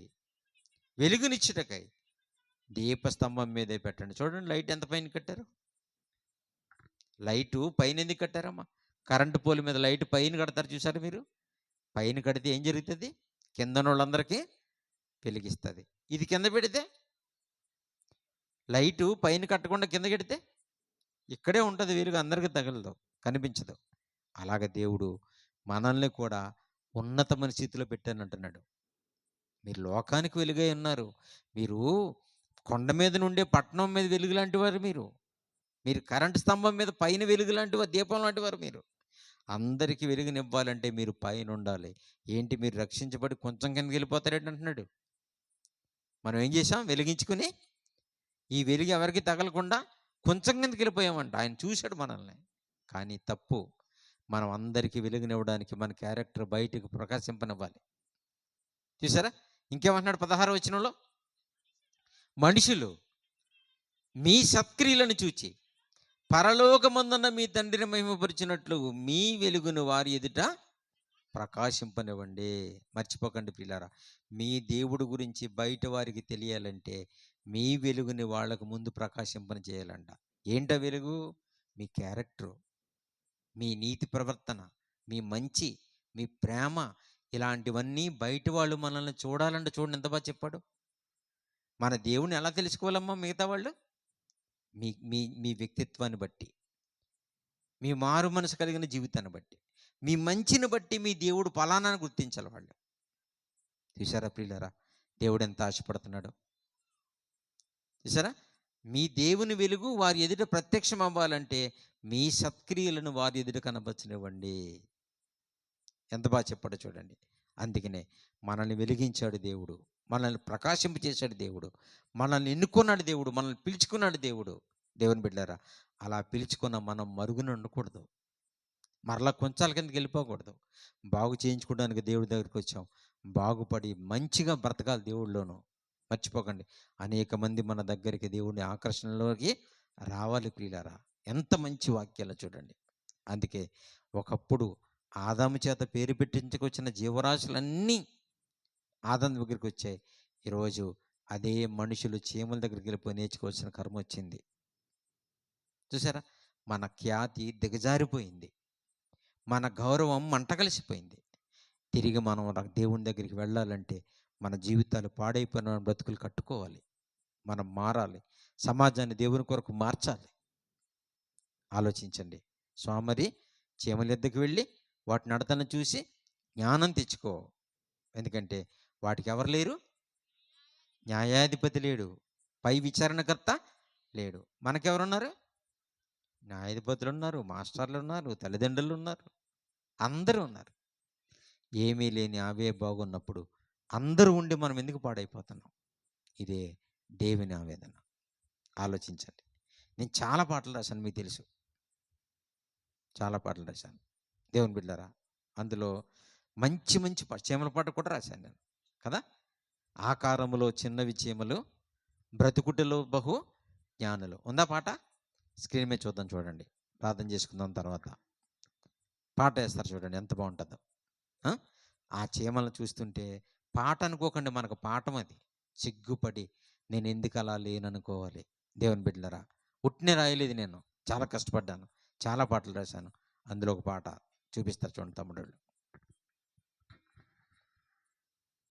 Speaker 1: వెలుగునిచ్చుటకై దీపస్తంభం మీదే పెట్టండి. చూడండి లైట్ ఎంత పైన కట్టారు. లైటు పైన ఎందుకు కట్టారమ్మా? కరెంటు పోల్ మీద లైట్ పైన కడతారు చూసారు మీరు? పైన కడితే ఏం జరుగుతుంది? కింద వాళ్ళందరికీ వెలిగిస్తుంది. ఇది కింద పెడితే, లైటు పైన కట్టకుండా కింద కడితే ఇక్కడే ఉంటుంది, వెలుగు అందరికీ తగలదు, కనిపించదు. అలాగ దేవుడు మనల్ని కూడా ఉన్నతమైన స్థితిలో పెట్టానంటున్నాడు. మీరు లోకానికి వెలుగై ఉన్నారు. మీరు కొండ మీద నుండే పట్టణం మీద వెలుగు లాంటి వారు. మీరు కరెంటు స్తంభం మీద పైన వెలుగు లాంటి వారు, దీపం లాంటి వారు. మీరు అందరికీ వెలుగునివ్వాలంటే మీరు పైన ఉండాలి. ఏంటి మీరు రక్షించబడి కొంచెం కిందకి వెళ్ళిపోతారేంటి అంటున్నాడు. మనం ఏం చేసాం? వెలిగించుకుని ఈ వెలుగు ఎవరికి తగలకుండా కొంచెం కిందకి వెళ్ళిపోయామంట. ఆయన చూశాడు మనల్ని. కానీ తప్పు. మనం అందరికీ వెలుగునివ్వడానికి మన క్యారెక్టర్ బయటకు ప్రకాశింపనివ్వాలి. చూసారా? ఇంకేమంటున్నాడు 16వ వచనంలో? మనుషులు మీ సత్క్రియలను చూచి పరలోకమందున్న మీ తండ్రిని మహిమపరిచినట్లు మీ వెలుగును వారి ఎదుట ప్రకాశింపనివ్వండి. మర్చిపోకండి ప్రియులారా, మీ దేవుడు గురించి బయట వారికి తెలియాలంటే మీ వెలుగుని వాళ్ళకు ముందు ప్రకాశింపని చేయాలంట. ఏంటో వెలుగు? మీ క్యారెక్టరు, మీ నీతి ప్రవర్తన, మీ మంచి, మీ ప్రేమ, ఇలాంటివన్నీ బయట వాళ్ళు మనల్ని చూడాలంటే చూడండి ఎంత బాగా చెప్పాడు. మన దేవుని ఎలా తెలుసుకోవాలమ్మా మిగతా వాళ్ళు? మీ మీ మీ వ్యక్తిత్వాన్ని బట్టి, మీ మారు మనసు కలిగిన జీవితాన్ని బట్టి, మీ మంచిని బట్టి మీ దేవుడు ఫలానాన్ని గుర్తించాలి వాళ్ళు. చూసారా ప్రియులారా, దేవుడు ఎంత ఆశపడుతున్నాడు చూసారా? మీ దేవుని వెలుగు వారి ఎదుట ప్రత్యక్షం అవ్వాలంటే మీ సత్క్రియలను వారి ఎదుట కనపరచనివ్వండి. ఎంత బాగా చెప్పాడో చూడండి. అందుకనే మనల్ని వెలిగించాడు దేవుడు, మనల్ని ప్రకాశింపచేశాడు దేవుడు, మనల్ని ఎన్నుకున్నాడు దేవుడు, మనల్ని పిలుచుకున్నాడు దేవుడు. దేవుని బిడ్డలారా, అలా పిలుచుకున్న మనం మరుగున ఉండకూడదు, మరలా కొంచాల కిందకి వెళ్ళిపోకూడదు. బాగు చేయించుకోవడానికి దేవుడి దగ్గరికి వచ్చాం, బాగుపడి మంచిగా బ్రతకాలి దేవుడిలోను. మర్చిపోకండి, అనేక మంది మన దగ్గరికి దేవుని ఆకర్షణలోకి రావాలి ప్రియులారా. ఎంత మంచి వాక్యాలు చూడండి. అందుకే ఒకప్పుడు ఆదాము చేత పేరు పెట్టించుకొచ్చిన జీవరాశులన్నీ ఆదాము దగ్గరికి వచ్చాయి. ఈరోజు అదే మనుషులు చీమల దగ్గరికి వెళ్ళిపోయి నేర్చుకోవాల్సిన కర్మ వచ్చింది. చూసారా, మన ఖ్యాతి దిగజారిపోయింది, మన గౌరవం మంట కలిసిపోయింది. తిరిగి మనం దేవుని దగ్గరికి వెళ్ళాలంటే మన జీవితాలు పాడైపోయిన బ్రతుకులు కట్టుకోవాలి, మనం మారాలి, సమాజాన్ని దేవుని కొరకు మార్చాలి. ఆలోచించండి. సోమరి చీమల ఎద్దకు వెళ్ళి వాటి నడతను చూసి జ్ఞానం తెచ్చుకో. ఎందుకంటే వాటికి ఎవరు లేరు, న్యాయాధిపతి లేడు, పై విచారణకర్త లేడు. మనకెవరున్నారు? న్యాయాధిపతులు ఉన్నారు, మాస్టర్లు ఉన్నారు, తల్లిదండ్రులు ఉన్నారు, అందరూ ఉన్నారు. ఏమీ లేని అవే బాగున్నప్పుడు అందరూ ఉండి మనం ఎందుకు పాడైపోతున్నాం? ఇదే దేవుని ఆవేదన. ఆలోచించండి. నేను చాలా పాటలు రాశాను, మీకు తెలుసు, చాలా పాటలు రాశాను దేవుని బిడ్డలారా. అందులో మంచి మంచి చీమల పాట కూడా రాశాను నేను కదా. ఆకారములో చిన్నవి చీమలు, బ్రతుకుటలో బహు జ్ఞానులు. ఉందా పాట? స్క్రీన్ మీద చూద్దాం, చూడండి. ప్రార్థన చేసుకుందాం, తర్వాత పాట వేస్తారు చూడండి, ఎంత బాగుంటుందో. ఆ చీమలను చూస్తుంటే పాట అనుకోకండి, మనకు పాఠం అది. సిగ్గుపడి నేను ఎందుకు అలా లేననుకోవాలి. దేవుని బిడ్డలరా, ఉట్నే రాయలేదు నేను, చాలా కష్టపడ్డాను, చాలా పాటలు రాశాను. అందులో ఒక పాట చూపిస్తారు చూడండి తమ్ముడు.